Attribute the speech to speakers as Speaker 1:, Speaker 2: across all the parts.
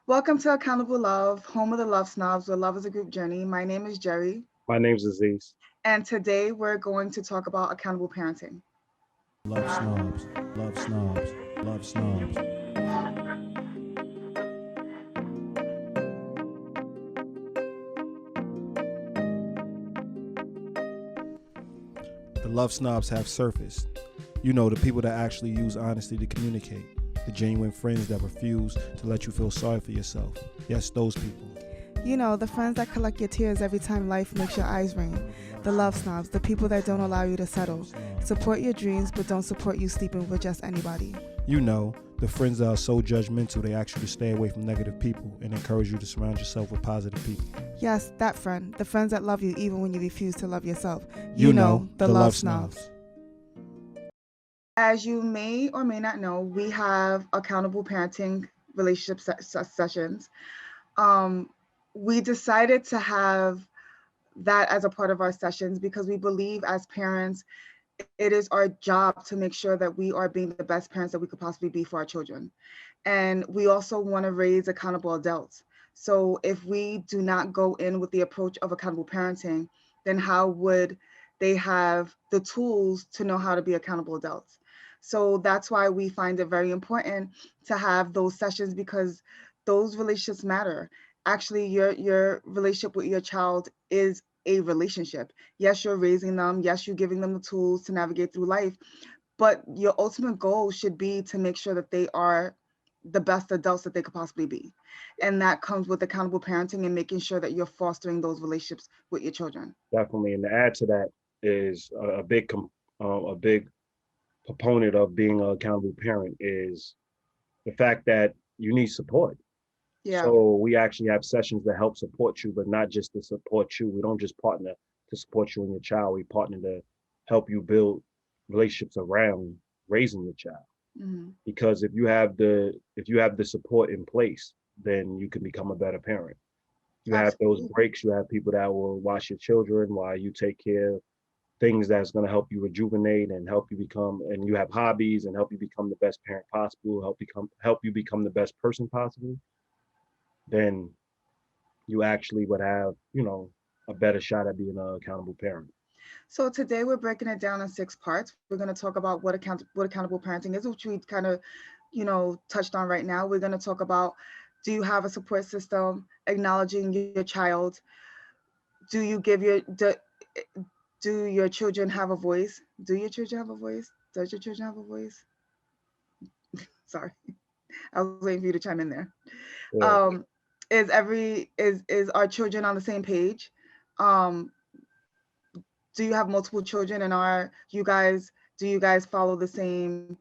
Speaker 1: Welcome to Accountable Love, home of the love snobs, where love is a group journey. My name is Jerry,
Speaker 2: My name's Aziz.
Speaker 1: and today we're going to talk about accountable parenting.
Speaker 3: Love snobs, love snobs, love snobs. The love snobs have surfaced. You know, the people that actually use honesty to communicate. The genuine friends that refuse to let you feel sorry for yourself. Yes, those people.
Speaker 4: You know, the friends that collect your tears every time life makes your eyes rain. The love snobs, the people that don't allow you to settle. Support your dreams, but don't support you sleeping with just anybody.
Speaker 3: You know, the friends that are so judgmental they ask you to stay away from negative people and encourage you to surround yourself with positive people.
Speaker 4: Yes, that friend. The friends that love you even when you refuse to love yourself.
Speaker 3: You know, the love snobs.
Speaker 1: As you may or may not know, we have accountable parenting relationship sessions. Um, we decided to have that as a part of our sessions because we believe as parents, it is our job to make sure that we are being the best parents that we could possibly be for our children. And we also want to raise accountable adults. So if we do not go in with the approach of accountable parenting, then how would they have the tools to know how to be accountable adults? So that's why we find it very important to have those sessions because those relationships matter. Actually, your relationship with your child is a relationship. Yes, you're raising them. Yes, you're giving them the tools to navigate through life. But your ultimate goal should be to make sure that they are the best adults that they could possibly be. And that comes with accountable parenting and making sure that you're fostering those relationships with your children.
Speaker 2: Definitely. And to add to that is a big proponent of being an accountable parent is the fact that you need support.
Speaker 1: Yeah.
Speaker 2: So we actually have sessions that help support you, but not just to support you. We don't just partner to support you and your child. We partner to help you build relationships around raising your child.
Speaker 1: Hmm.
Speaker 2: Because if you have the support in place, then you can become a better parent. You have those
Speaker 1: Absolutely.
Speaker 2: breaks. You have people that will watch your children while you take care of things that's going to help you rejuvenate and help you become. And you have hobbies and help you become the best parent possible. Help you become the best person possible. Then you actually would have a better shot at being an accountable parent.
Speaker 1: So today we're breaking it down in six parts. We're going to talk about what accountable parenting is, which we kind of, touched on right now. We're going to talk about, do you have a support system, acknowledging your child, do you give your do your children have a voice? Do your children have a voice? Does your children have a voice? Sorry, I was waiting for you to chime in there.
Speaker 2: Yeah.
Speaker 1: Um, is our children on the same page? Um, do you have multiple children, and are you guys do you guys follow the same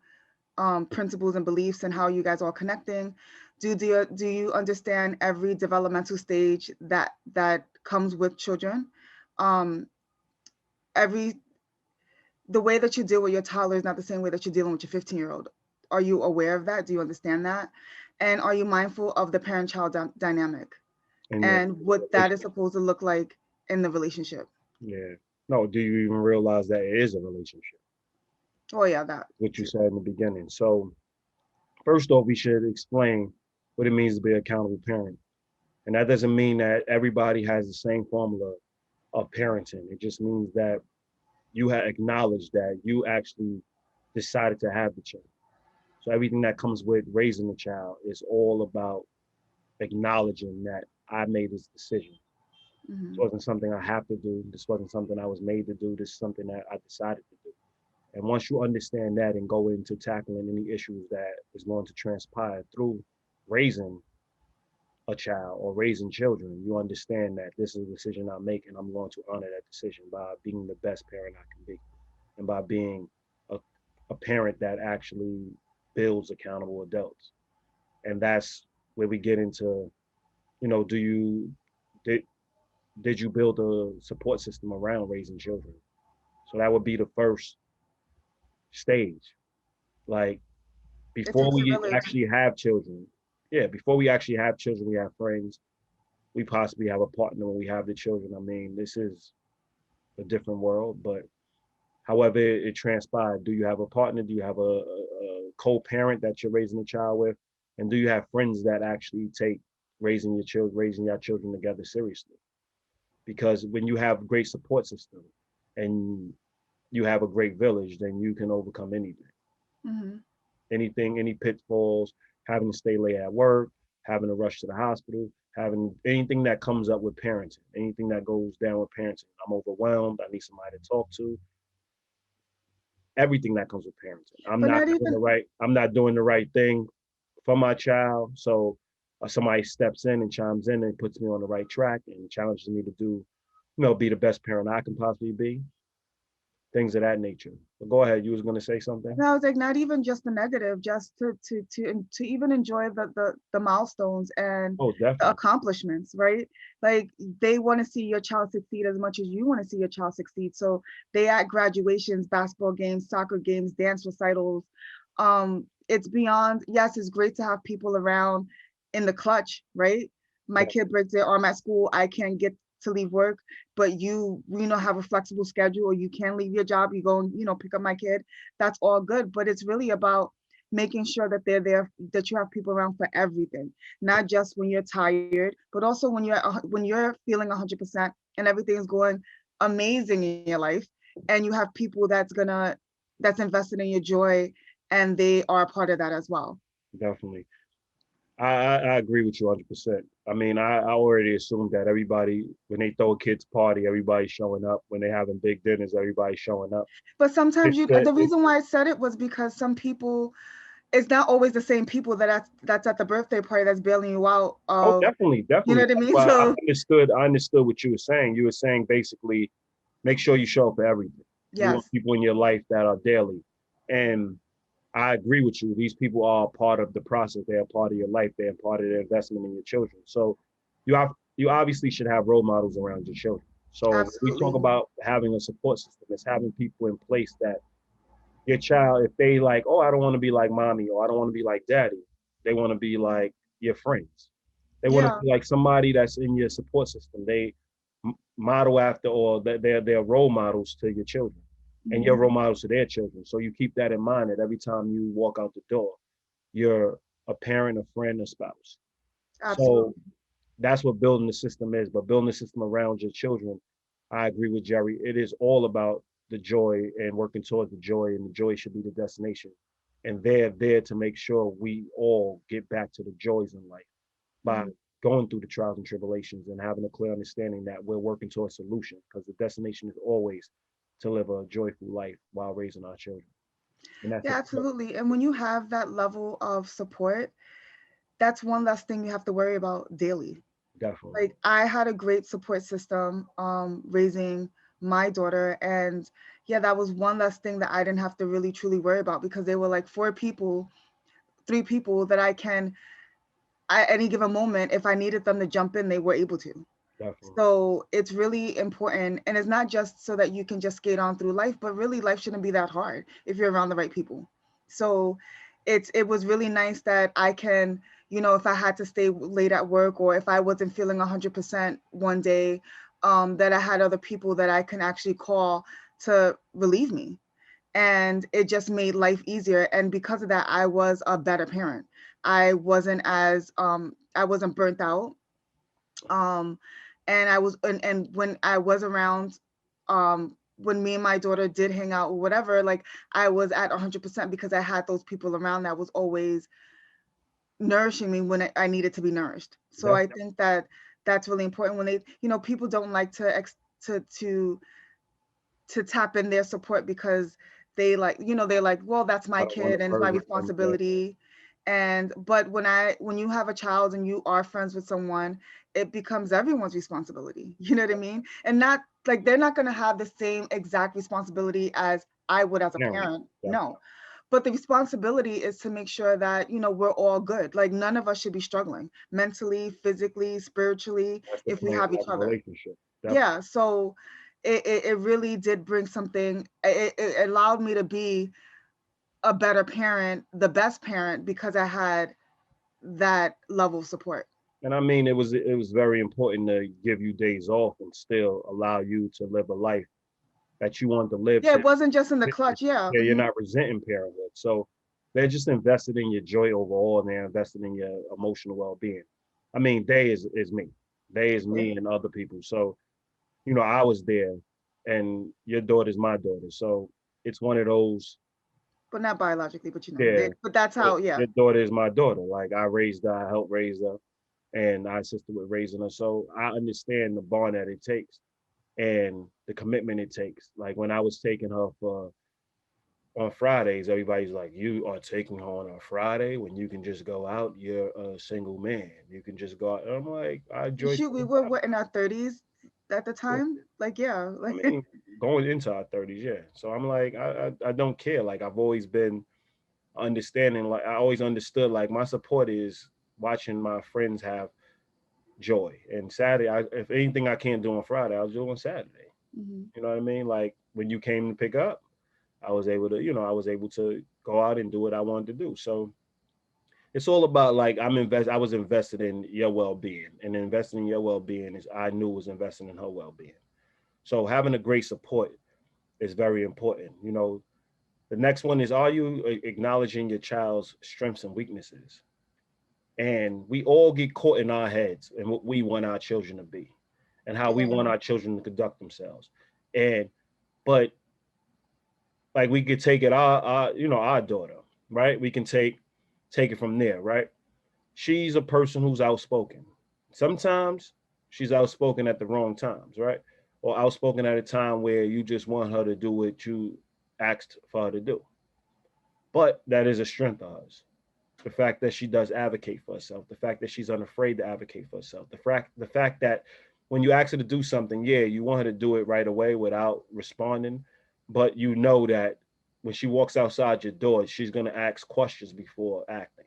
Speaker 1: principles and beliefs and how you guys are connecting? Do you understand every developmental stage that comes with children? Um, every The way that you deal with your toddler is not the same way that you're dealing with your 15-year-old. Are you aware of that? Do you understand that? And are you mindful of the parent-child dynamic
Speaker 2: And
Speaker 1: and what that is supposed to look like in the relationship?
Speaker 2: yeah. No, do you even realize that it is a relationship?
Speaker 1: Oh yeah, that
Speaker 2: What you
Speaker 1: too.
Speaker 2: said in the beginning. So first off, we should explain what it means to be an accountable parent. And that doesn't mean that everybody has the same formula of parenting. It just means that you have acknowledged that you actually decided to have the child. So everything that comes with raising a child is all about acknowledging that I made this decision. This
Speaker 1: Hmm.
Speaker 2: wasn't something I have to do. This wasn't something I was made to do. This is something that I decided to do. And once you understand that and go into tackling any issues that is going to transpire through raising a child or raising children, you understand that this is a decision I make and I'm going to honor that decision by being the best parent I can be and by being a, a parent that actually builds accountable adults. And that's where we get into, do you did did you build a support system around raising children? So that would be the first stage. Like
Speaker 1: It
Speaker 2: before
Speaker 1: takes a
Speaker 2: we
Speaker 1: village.
Speaker 2: actually have children, yeah, before we actually have children, we have friends. We possibly have a partner when we have the children. I mean, this is a different world, but however it transpired, do you have a partner? Do you have a co-parent that you're raising a child with? And do you have friends that actually take raising your children together seriously. Because when you have a great support system and you have a great village, then you can overcome anything.
Speaker 1: Mm-hmm.
Speaker 2: Anything, any pitfalls, having to stay late at work, having to rush to the hospital, having anything that comes up with parenting, anything that goes down with parenting. I'm overwhelmed. I need somebody to talk to. Everything that comes with parenting.
Speaker 1: But not even
Speaker 2: I'm not doing the right thing for my child. So somebody steps in and chimes in and puts me on the right track and challenges me to do, be the best parent I can possibly be. Things of that nature. But go ahead. You was going to say something?
Speaker 1: No, I was like, not even just the negative, just to even enjoy the milestones and
Speaker 2: Oh,
Speaker 1: the
Speaker 2: definitely.
Speaker 1: accomplishments, right? Like they want to see your child succeed as much as you want to see your child succeed. So they at graduations, basketball games, soccer games, dance recitals. It's beyond, yes, it's great to have people around in the clutch, right? My kid breaks their arm at school, I can't get to leave work, but you have a flexible schedule, or you can leave your job, you go and pick up my kid. That's all good, but it's really about making sure that they're there, that you have people around for everything, not just when you're tired, but also when you're feeling 100% and everything is going amazing in your life, and you have people that's invested in your joy, and they are a part of that as well.
Speaker 2: Definitely. I agree with you 100%. I mean, I already assumed that everybody, when they throw a kid's party, everybody's showing up. When they're having big dinners, everybody's showing up.
Speaker 1: But sometimes the
Speaker 2: It's
Speaker 1: reason why I said it was because some people, it's not always the same people that's at the birthday party that's bailing you out
Speaker 2: Oh,
Speaker 1: of,
Speaker 2: definitely,
Speaker 1: you know
Speaker 2: definitely.
Speaker 1: what I mean?
Speaker 2: Well,
Speaker 1: So
Speaker 2: I understood what you were saying. You were saying basically, make sure you show up for everything. You want
Speaker 1: yes,
Speaker 2: people in your life that are daily. And I agree with you. These people are part of the process. They're part of your life. They're part of the investment in your children. So you obviously should have role models around your children. So when we talk
Speaker 1: absolutely.
Speaker 2: about having a support system, it's having people in place that your child, if they like, oh, I don't want to be like mommy, or I don't want to be like daddy, they want to be like your friends. They want to
Speaker 1: Yeah.
Speaker 2: be like somebody that's in your support system. They model after, or that they're role models to your children, and you're
Speaker 1: Mhm.
Speaker 2: role models to their children. So you keep that in mind that every time you walk out the door, you're a parent, a friend, a spouse. So
Speaker 1: Absolutely.
Speaker 2: that's what building the system is. But building the system around your children, I agree with Jerry. It is all about the joy and working towards the joy, and the joy should be the destination. And they're there to make sure we all get back to the joys in life by
Speaker 1: Mhm.
Speaker 2: going through the trials and tribulations and having a clear understanding that we're working towards solution, because the destination is always to live a joyful life while raising our children. And that's
Speaker 1: Yeah,
Speaker 2: important.
Speaker 1: absolutely. And when you have that level of support, that's one less thing you have to worry about daily.
Speaker 2: Definitely.
Speaker 1: Like I had a great support system raising my daughter, and yeah, that was one less thing that I didn't have to really truly worry about, because they were like four people, three people that at any given moment, if I needed them to jump in, they were able to.
Speaker 2: Definitely.
Speaker 1: So it's really important, and it's not just so that you can just skate on through life, but really life shouldn't be that hard if you're around the right people. So it was really nice that I can, if I had to stay late at work, or if I wasn't feeling 100% one day, that I had other people that I can actually call to relieve me, and it just made life easier. And because of that, I was a better parent. I wasn't burnt out, um and when I was around, when me and my daughter did hang out or whatever, like I was at 100% because I had those people around that was always nourishing me when I needed to be nourished. So I
Speaker 2: Definitely.
Speaker 1: think that that's really important. When people don't like to tap in their support, because they're like, well, that's
Speaker 2: I
Speaker 1: my
Speaker 2: don't want to
Speaker 1: kid and it's my
Speaker 2: burden them. Yeah,
Speaker 1: responsibility. And but when you have a child and you are friends with someone, it becomes everyone's responsibility. You know what I mean? And not like they're not going to have the same exact responsibility as I would as a
Speaker 2: parent.
Speaker 1: parent.
Speaker 2: Definitely.
Speaker 1: No. But the responsibility is to make sure that we're all good. Like none of us should be struggling mentally, physically, spiritually,
Speaker 2: That's the
Speaker 1: if we
Speaker 2: point
Speaker 1: have each
Speaker 2: of a
Speaker 1: other.
Speaker 2: relationship. Definitely.
Speaker 1: Yeah, so it really did bring something. It allowed me to be a better parent, the best parent, because I had that level of support.
Speaker 2: And I mean, it was very important to give you days off and still allow you to live a life that you want to live.
Speaker 1: Yeah,
Speaker 2: So
Speaker 1: it wasn't just in the clutch. Yeah.
Speaker 2: yeah, you're
Speaker 1: Hmm.
Speaker 2: not resenting parenthood. So they're just invested in your joy overall, and they're invested in your emotional well-being. I mean, they is me. They is me and other people. So, I was there, and your daughter's my daughter. So it's one of those.
Speaker 1: But not biologically, but
Speaker 2: Yeah,
Speaker 1: but that's how, yeah.
Speaker 2: your daughter is my daughter. Like I raised her, I helped raise her, and I assisted with raising her. So I understand the bond that it takes and the commitment it takes. Like when I was taking her for on Fridays, everybody's like, "You are taking her on a Friday when you can just go out. You're a single man. You can just go out." And I'm like, I enjoy
Speaker 1: Shoot, we
Speaker 2: spending
Speaker 1: were
Speaker 2: time.
Speaker 1: what, in our 30s at the
Speaker 2: Yeah.
Speaker 1: time? Like, yeah,
Speaker 2: I
Speaker 1: like
Speaker 2: mean, going into our 30s, yeah. So I'm like, I don't care. Like I've always been understanding. Like I always understood. Like my support is watching my friends have joy. And Saturday, if anything I can't do on Friday, I'll do on Saturday.
Speaker 1: mhm.
Speaker 2: You know what I mean? Like when you came to pick up, I was able to go out and do what I wanted to do. So it's all about like I was invested in your well-being, and investing in your well-being is I knew was investing in her well-being. So having a great support is very important. The next one is, are you acknowledging your child's strengths and weaknesses? And we all get caught in our heads and what we want our children to be and how we want
Speaker 1: Yeah.
Speaker 2: our children to conduct themselves. And but like we could take it our daughter, right? We can take it from there, right? She's a person who's outspoken. Sometimes she's outspoken at the wrong times, right? Or outspoken at a time where you just want her to do what you asked for her to do. But that is a strength of hers. The fact that she does advocate for herself, the fact that she's unafraid to advocate for herself, the fact that when you ask her to do something, yeah, you want her to do it right away without responding, but you know that when she walks outside your door, she's going to ask questions before acting.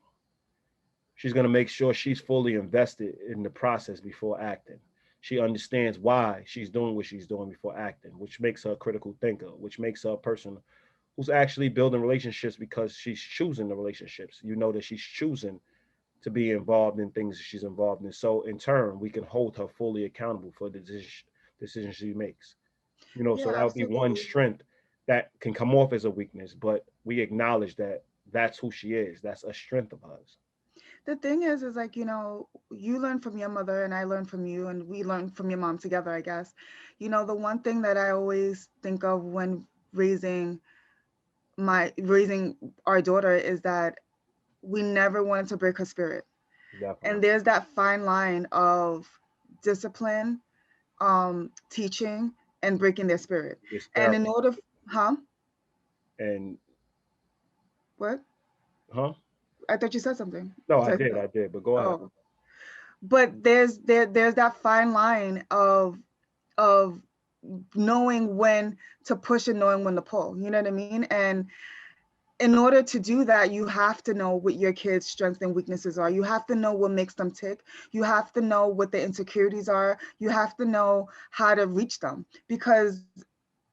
Speaker 2: She's going to make sure she's fully invested in the process before acting. She understands why she's doing what she's doing before acting, which makes her a critical thinker, which makes her a person who's actually building relationships because she's choosing the relationships. You know that she's choosing to be involved in things she's involved in. So in turn, we can hold her fully accountable for the decisions she makes. So
Speaker 1: Yeah,
Speaker 2: that would be one
Speaker 1: absolutely.
Speaker 2: strength that can come off as a weakness, but we acknowledge that that's who she is. That's a strength of hers.
Speaker 1: The thing is like, you learn from your mother and I learn from you and we learn from your mom together, I guess. The one thing that I always think of when raising raising our daughter is that we never wanted to break her spirit. And
Speaker 2: Definitely.
Speaker 1: there's that fine line of discipline, teaching, and breaking their spirit.
Speaker 2: It's
Speaker 1: And
Speaker 2: therapy.
Speaker 1: in order, huh?
Speaker 2: And
Speaker 1: What?
Speaker 2: huh?
Speaker 1: I thought you said something.
Speaker 2: No,
Speaker 1: So
Speaker 2: I did, but go ahead.
Speaker 1: oh, but there's that fine line of knowing when to push and knowing when to pull. You know what I mean? And in order to do that, you have to know what your kids' strengths and weaknesses are. You have to know what makes them tick. You have to know what the insecurities are. You have to know how to reach them because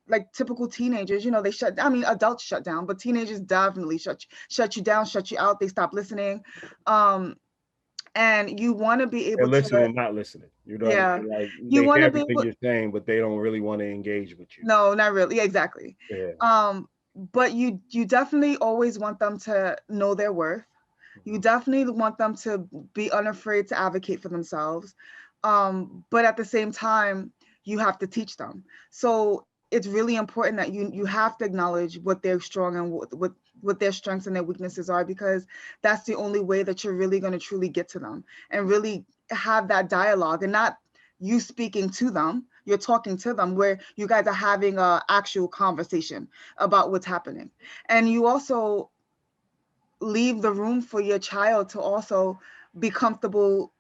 Speaker 1: like typical teenagers, they I mean, adults shut down, but teenagers definitely shut you down, shut you out. They stop listening. Um, and you want to be
Speaker 2: They're
Speaker 1: able to,
Speaker 2: listening, not listening. You know what I
Speaker 1: yeah,
Speaker 2: mean? Like
Speaker 1: you
Speaker 2: they
Speaker 1: want
Speaker 2: hear
Speaker 1: to be
Speaker 2: everything
Speaker 1: able,
Speaker 2: you're saying, but they don't really want to engage with you.
Speaker 1: no, not really. Yeah, exactly.
Speaker 2: Yeah.
Speaker 1: But you definitely always want them to know their worth. You
Speaker 2: Mhm.
Speaker 1: definitely want them to be unafraid to advocate for themselves. But at the same time, you have to teach them. So it's really important that you have to acknowledge what they're strong and what their strengths and their weaknesses are, because that's the only way that you're really going to truly get to them and really have that dialogue, and not you speaking to them. You're talking to them where you guys are having a actual conversation about what's happening. And you also leave the room for your child to also be comfortable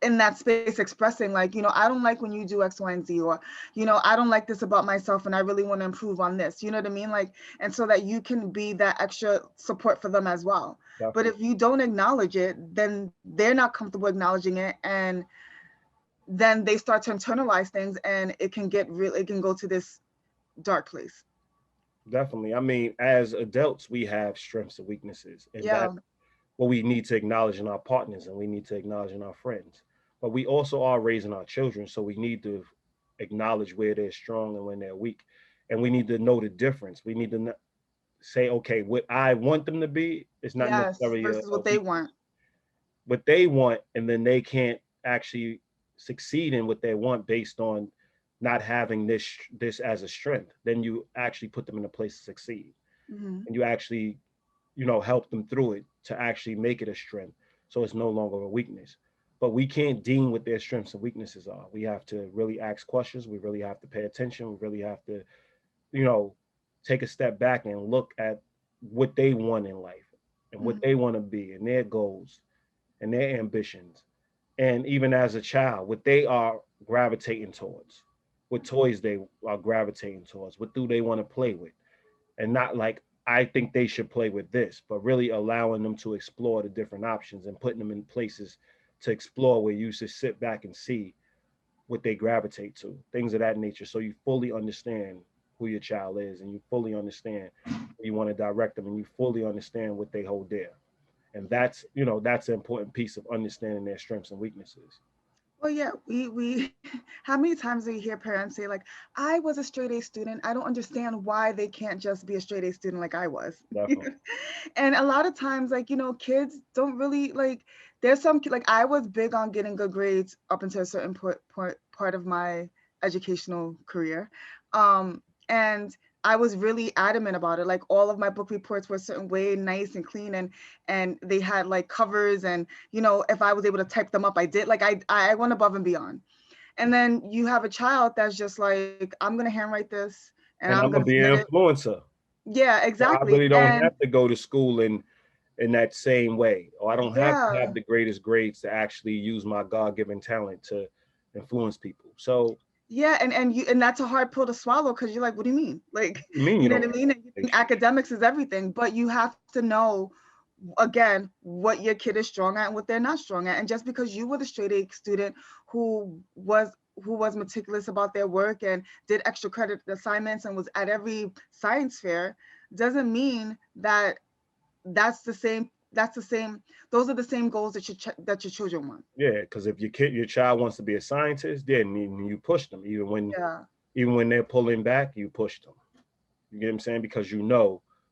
Speaker 1: in that space, expressing like, I don't like when you do X, Y, and Z, or, I don't like this about myself and I really want to improve on this. You know what I mean? Like, and so that you can be that extra support for them as well. But
Speaker 2: Definitely.
Speaker 1: if you don't acknowledge it, then they're not comfortable acknowledging it. And then they start to internalize things and it can go to this dark place.
Speaker 2: Definitely. I mean, as adults, we have strengths and weaknesses, and
Speaker 1: Yeah.
Speaker 2: that's what we need to acknowledge in our partners and we need to acknowledge in our friends. But we also are raising our children, so we need to acknowledge where they're strong and when they're weak. And we need to know the difference. We need to say, okay, what I want them to be is not
Speaker 1: Yes.
Speaker 2: necessarily
Speaker 1: Versus
Speaker 2: a
Speaker 1: what they
Speaker 2: weakness.
Speaker 1: want.
Speaker 2: what they want, and then they can't actually succeed in what they want based on not having this as a strength, then you actually put them in a place to succeed,
Speaker 1: Hmm.
Speaker 2: and you actually, help them through it to actually make it a strength. So it's no longer a weakness. But we can't deem what their strengths and weaknesses are. We have to really ask questions. We really have to pay attention. We really have to, you know, take a step back and look at what they want in life and what they want to be and their goals and their ambitions. And even as a child, what they are gravitating towards, what toys they are gravitating towards, what do they want to play with, and not like I think they should play with this, but really allowing them to explore the different options and putting them in places to explore where you just sit back and see what they gravitate to, things of that nature. So you fully understand who your child is and you fully understand where you want to direct them and you fully understand what they hold dear. And that's an important piece of understanding their strengths and weaknesses.
Speaker 1: Well, yeah, we how many times do you hear parents say like, I was a straight A student. I don't understand why they can't just be a straight A student like I was.
Speaker 2: Definitely.
Speaker 1: And a lot of times, like, kids don't really like, there's some, like, I was big on getting good grades up until a certain part of my educational career. And I was really adamant about it. Like, all of my book reports were a certain way, nice and clean, and they had like covers, and if I was able to type them up, I did. Like, I went above and beyond. And then you have a child that's just like, I'm gonna handwrite this and I'm
Speaker 2: And I'm
Speaker 1: gonna
Speaker 2: gonna be
Speaker 1: submit
Speaker 2: an
Speaker 1: it.
Speaker 2: influencer.
Speaker 1: Yeah,
Speaker 2: So I
Speaker 1: exactly.
Speaker 2: really don't
Speaker 1: And
Speaker 2: have to go to school in that same way. Or I don't have to
Speaker 1: yeah,
Speaker 2: have the greatest grades to actually use my God-given talent to influence people. So
Speaker 1: yeah, and that's a hard pill to swallow, because you're like, what do you mean? Like,
Speaker 2: you mean you
Speaker 1: you know
Speaker 2: don't
Speaker 1: what I
Speaker 2: have
Speaker 1: mean? And you think
Speaker 2: education?
Speaker 1: academics is everything, but you have to know, again, what your kid is strong at and what they're not strong at. And just because you were the straight A student who was meticulous about their work and did extra credit assignments and was at every science fair, doesn't mean that that's the same those are the same goals that your children want.
Speaker 2: Yeah, because if your child wants to be a scientist, then you push them.
Speaker 1: Yeah,
Speaker 2: Even when they're pulling back, you push them. You get what I'm saying? Because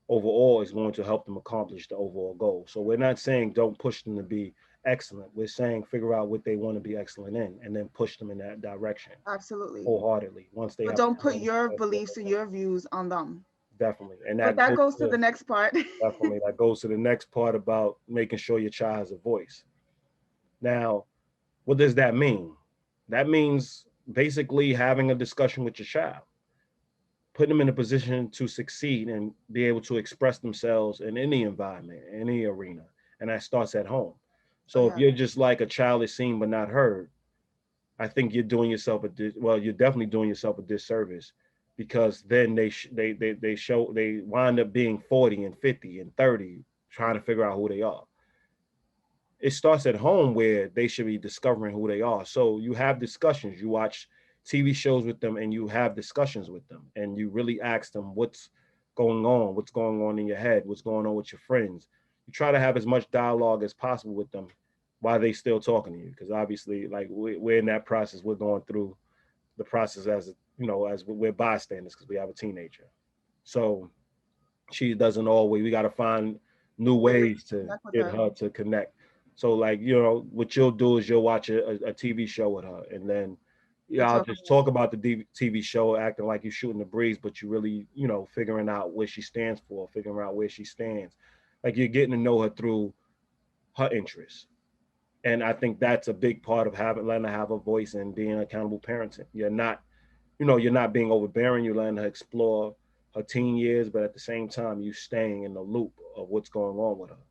Speaker 2: overall is going to help them accomplish the overall goal. So we're not saying don't push them to be excellent. We're saying figure out what they want to be excellent in and then push them in that direction
Speaker 1: absolutely.
Speaker 2: wholeheartedly once they
Speaker 1: But
Speaker 2: have a
Speaker 1: don't put
Speaker 2: plan.
Speaker 1: your beliefs and your views on them.
Speaker 2: Definitely. And
Speaker 1: But
Speaker 2: that
Speaker 1: that
Speaker 2: goes
Speaker 1: goes to
Speaker 2: to
Speaker 1: the next part.
Speaker 2: definitely that goes to the next part about making sure your child has a voice. Now, what does that mean? That means basically having a discussion with your child, putting them in a position to succeed and be able to express themselves in any environment, any arena. And that starts at home.
Speaker 1: Oh
Speaker 2: So if
Speaker 1: yeah,
Speaker 2: you're just like a child is seen but not heard, I think you're doing yourself you're definitely doing yourself a disservice, because then they wind up being 40 and 50 and 30 trying to figure out who they are. It starts at home where they should be discovering who they are. So you have discussions, you watch TV shows with them and you have discussions with them and you really ask them what's going on in your head, what's going on with your friends. You try to have as much dialogue as possible with them while they still talking to you. Because obviously, like we're in that process, we're going through the process as we're bystanders because we have a teenager. So she doesn't always, we got to find new
Speaker 1: ways
Speaker 2: ways
Speaker 1: to
Speaker 2: to
Speaker 1: connect with
Speaker 2: get
Speaker 1: her.
Speaker 2: her to connect. So like, what you'll do is you'll watch a TV show with her and then
Speaker 1: You
Speaker 2: I'll
Speaker 1: talk
Speaker 2: just
Speaker 1: about
Speaker 2: talk about the TV show, acting like you're shooting the breeze, but you really, figuring out what she stands for, figuring out where she stands. Like you're getting to know her through her interests. And I think that's a big part of letting her have a voice and being accountable parenting. You're not being overbearing. You're letting her explore her teen years, but at the same time, you staying in the loop of what's going on with her,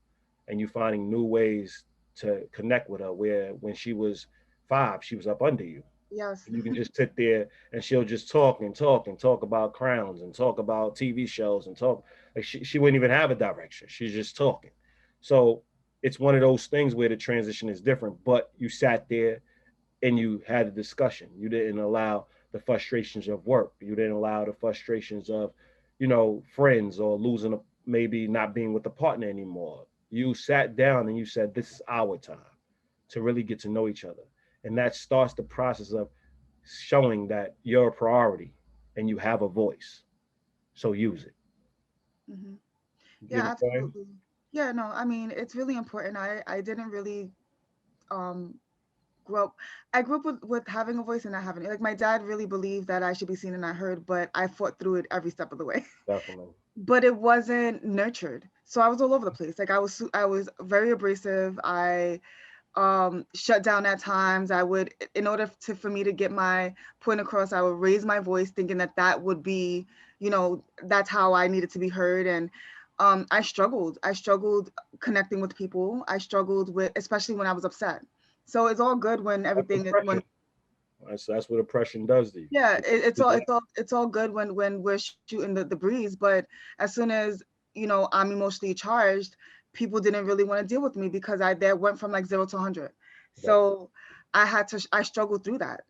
Speaker 2: and you finding new ways to connect with her. Where when she was 5, she was up under you.
Speaker 1: yes.
Speaker 2: You can just sit there and she'll just talk and talk and talk about crowns and talk about TV shows and talk like she wouldn't even have a direction. She's just talking. So it's one of those things where the transition is different, but you sat there and you had a discussion. You didn't allow the frustrations of work. You didn't allow the frustrations of, friends or maybe not being with the partner anymore. You sat down and you said, this is our time to really get to know each other. And that starts the process of showing that you're a priority and you have a voice. So use it.
Speaker 1: Hmm.
Speaker 2: You get
Speaker 1: Yeah,
Speaker 2: what I'm saying?
Speaker 1: absolutely. Yeah, no, I mean, it's really important. I didn't really um grew up I grew up with having a voice and not having it. Like my dad really believed that I should be seen and not heard, but I fought through it every step of the way.
Speaker 2: Definitely.
Speaker 1: But it wasn't nurtured. So I was all over the place. Like I was very abrasive. I shut down at times. I would, in order for me to get my point across, I would raise my voice thinking that that would be, that's how I needed to be heard. And I struggled connecting with people. I struggled with, especially when I was upset. So it's all good when
Speaker 2: That's
Speaker 1: everything
Speaker 2: oppression.
Speaker 1: when
Speaker 2: That's what oppression does to you.
Speaker 1: yeah, it's all
Speaker 2: Yeah.
Speaker 1: it's all good when we're shooting the breeze, but as soon as I'm emotionally charged, people didn't really want to deal with me because I there went from like 0 to 100.
Speaker 2: Definitely.
Speaker 1: So I struggled through that,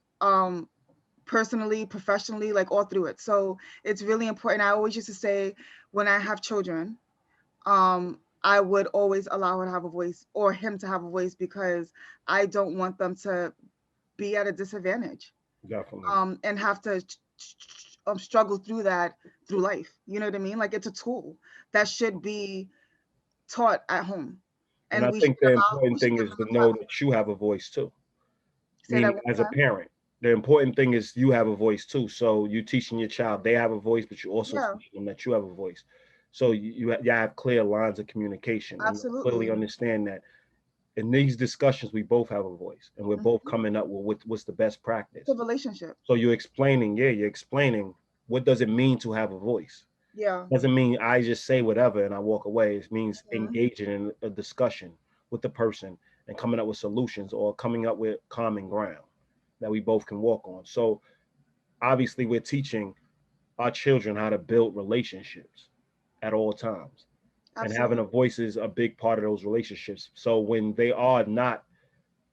Speaker 1: personally, professionally, like all through it. So it's really important. I always used to say, when I have children, I would always allow her to have a voice or him to have a voice, because I don't want them to be at a disadvantage,
Speaker 2: Definitely.
Speaker 1: and have to struggle through that through life. You know what I mean? Like it's a tool that should be taught at home,
Speaker 2: And
Speaker 1: and
Speaker 2: I
Speaker 1: we should
Speaker 2: think the
Speaker 1: allow we
Speaker 2: important
Speaker 1: should
Speaker 2: thing
Speaker 1: give
Speaker 2: is
Speaker 1: them
Speaker 2: to
Speaker 1: the
Speaker 2: know
Speaker 1: platform.
Speaker 2: that you have a voice too.
Speaker 1: Say that
Speaker 2: Meaning,
Speaker 1: one
Speaker 2: as a
Speaker 1: more time.
Speaker 2: parent, the important thing is you have a voice too. So you teaching your child they have a voice, but you also
Speaker 1: Yeah,
Speaker 2: teaching them that you have a voice. So you have clear lines of communication, and you clearly
Speaker 1: absolutely.
Speaker 2: understand that in these discussions we both have a voice, and we're both
Speaker 1: Mhm.
Speaker 2: coming up with what's the best
Speaker 1: It's a
Speaker 2: practice.
Speaker 1: relationship.
Speaker 2: So you're explaining what does it mean to have a voice.
Speaker 1: Yeah.
Speaker 2: Doesn't mean I just say whatever and I walk away. It means
Speaker 1: Mhm.
Speaker 2: engaging in a discussion with the person and coming up with solutions or coming up with common ground that we both can walk on. So obviously we're teaching our children how to build relationships at all times. And having
Speaker 1: Absolutely.
Speaker 2: a voice is a big part of those relationships. So when they are not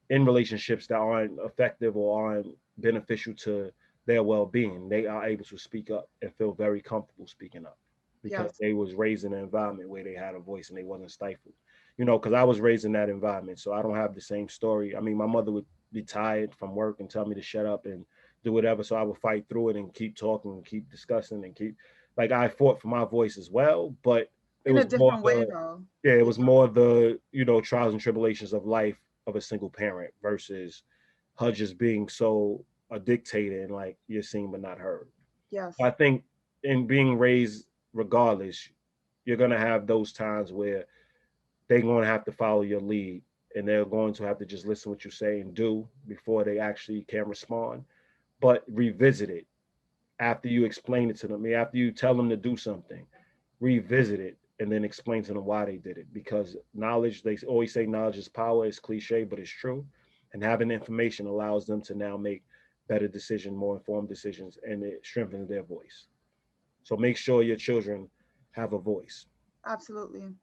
Speaker 2: in relationships that aren't effective or aren't beneficial to their well-being, they are able to speak up and feel very comfortable speaking up because
Speaker 1: Yes.
Speaker 2: they was raised in an environment where they had a voice and they wasn't stifled. Because I was raised in that environment, so I don't have the same story. I mean, my mother would be tired from work and tell me to shut up and do whatever, so I would fight through it and keep talking and keep discussing and keep, like, I fought for my voice as well, but it
Speaker 1: In a
Speaker 2: was more
Speaker 1: different way
Speaker 2: the
Speaker 1: though.
Speaker 2: yeah, it
Speaker 1: Yeah.
Speaker 2: was more the trials and tribulations of life of a single parent versus her just being so a dictator and like you're seen but not heard. I
Speaker 1: Yes.
Speaker 2: think in being raised, regardless, you're gonna have those times where they're going to have to follow your lead and they're going to have to just listen to what you say and do before they actually can respond. But revisit it after you explain it to them. After you tell them to do something, revisit it and then explain to them why they did it. Because knowledge, they always say knowledge is power. It's cliche, but it's true. And having information allows them to now make better decisions, more informed decisions, and it strengthens their voice. So make sure your children have a voice.
Speaker 1: Absolutely.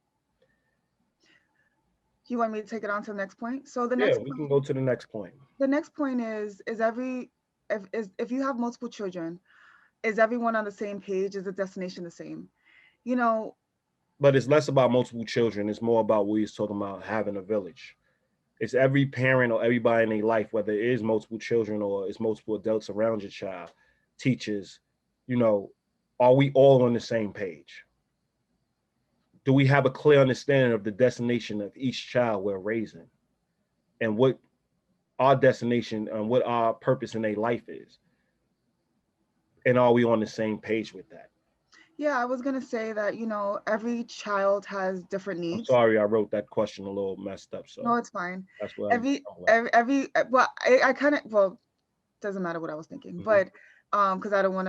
Speaker 1: You want me to take it on to the next point? So the
Speaker 2: Yeah,
Speaker 1: next
Speaker 2: we can
Speaker 1: point
Speaker 2: go to the next point.
Speaker 1: the next point is every if you have multiple children, is everyone on the same page? Is the destination the same? You know,
Speaker 2: But it's less about multiple children. It's more about what he's talking about having a village. It's every parent or everybody in their life, whether it is multiple children or it's multiple adults around your child, teachers, you know, are we all on the same page? Do we have a clear understanding of the destination of each child we're raising and what our destination and what our purpose in their life is? And are we on the same page with that?
Speaker 1: yeah, I was gonna say that, every child has different
Speaker 2: I'm
Speaker 1: needs.
Speaker 2: sorry I wrote that question a little messed up.
Speaker 1: No,
Speaker 2: So
Speaker 1: it's fine.
Speaker 2: that's what
Speaker 1: Every
Speaker 2: I'm like.
Speaker 1: well, I kind of, well, doesn't matter what I was thinking,
Speaker 2: Mhm.
Speaker 1: but because I don't want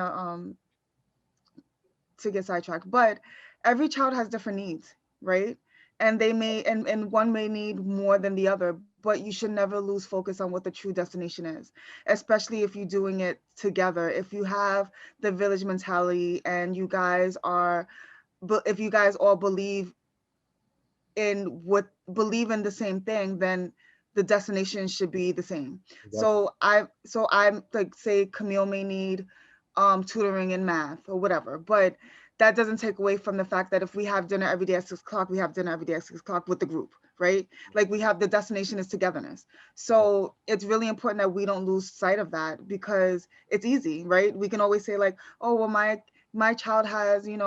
Speaker 1: to get sidetracked, but every child has different needs, right? And they may and one may need more than the other, but you should never lose focus on what the true destination is, especially if you're doing it together. If you have the village mentality and you guys are, but if you guys all believe in the same thing, then the destination should be the same.
Speaker 2: Definitely.
Speaker 1: So I'm like, say Camille may need tutoring in math or whatever, but that doesn't take away from the fact that if we have dinner every day at 6 o'clock, we have dinner every day at 6 o'clock with the group, right? Like we have, the destination is togetherness. So it's really important that we don't lose sight of that, because it's easy, right? We can always say like, oh well, my child has, they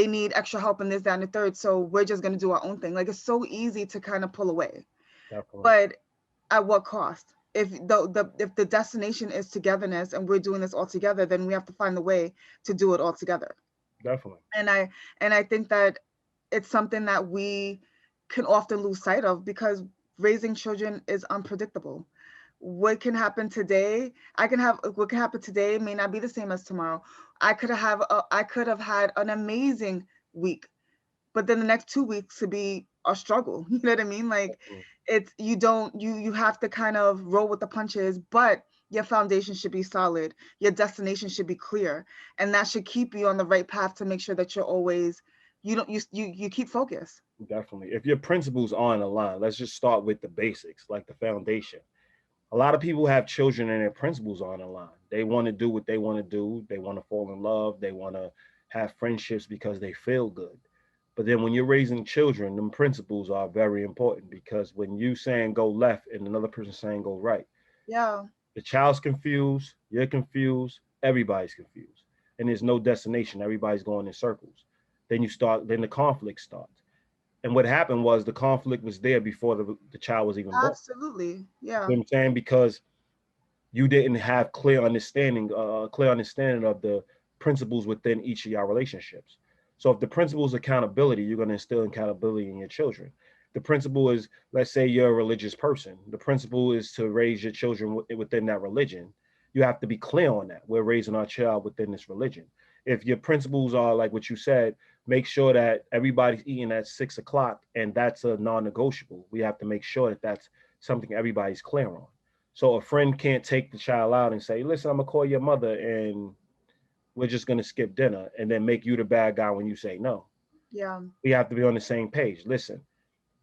Speaker 1: need extra help in this, that, and the third. So we're just gonna do our own thing. Like it's so easy to kind of pull away.
Speaker 2: Definitely.
Speaker 1: but at what cost? If the destination is togetherness and we're doing this all together, then we have to find the way to do it all together.
Speaker 2: Definitely.
Speaker 1: And I think that it's something that we can often lose sight of because raising children is unpredictable. What can happen today, what can happen today may not be the same as tomorrow. I could have had an amazing week, but then the next 2 weeks could be a struggle. You know what I mean? Like,
Speaker 2: Definitely.
Speaker 1: it's you don't you have to kind of roll with the punches, but your foundation should be solid. Your destination should be clear, and that should keep you on the right path to make sure that you're always you don't you keep focus.
Speaker 2: Definitely. If your principles aren't aligned, let's just start with the basics, like the foundation. A lot of people have children and their principles aren't aligned. They want to do what they want to do. They want to fall in love. They want to have friendships because they feel good. But then when you're raising children, them principles are very important because when you saying go left and another person saying go right,
Speaker 1: Yeah,
Speaker 2: the child's confused, you're confused, everybody's confused. And there's no destination. Everybody's going in circles. Then the conflict starts. And what happened was the conflict was there before the child was even born.
Speaker 1: absolutely.
Speaker 2: You
Speaker 1: Yeah,
Speaker 2: know what I'm saying? Because you didn't have clear understanding of the principles within each of your relationships. So if the principle is accountability, you're going to instill accountability in your children. The principle is, let's say you're a religious person. The principle is to raise your children within that religion. You have to be clear on that. We're raising our child within this religion. If your principles are like what you said, make sure that everybody's eating at 6 o'clock, and that's a non-negotiable. We have to make sure that that's something everybody's clear on. So a friend can't take the child out and say, listen, I'm gonna call your mother and we're just gonna skip dinner and then make you the bad guy when you say no.
Speaker 1: yeah,
Speaker 2: We have to be on the same page. Listen,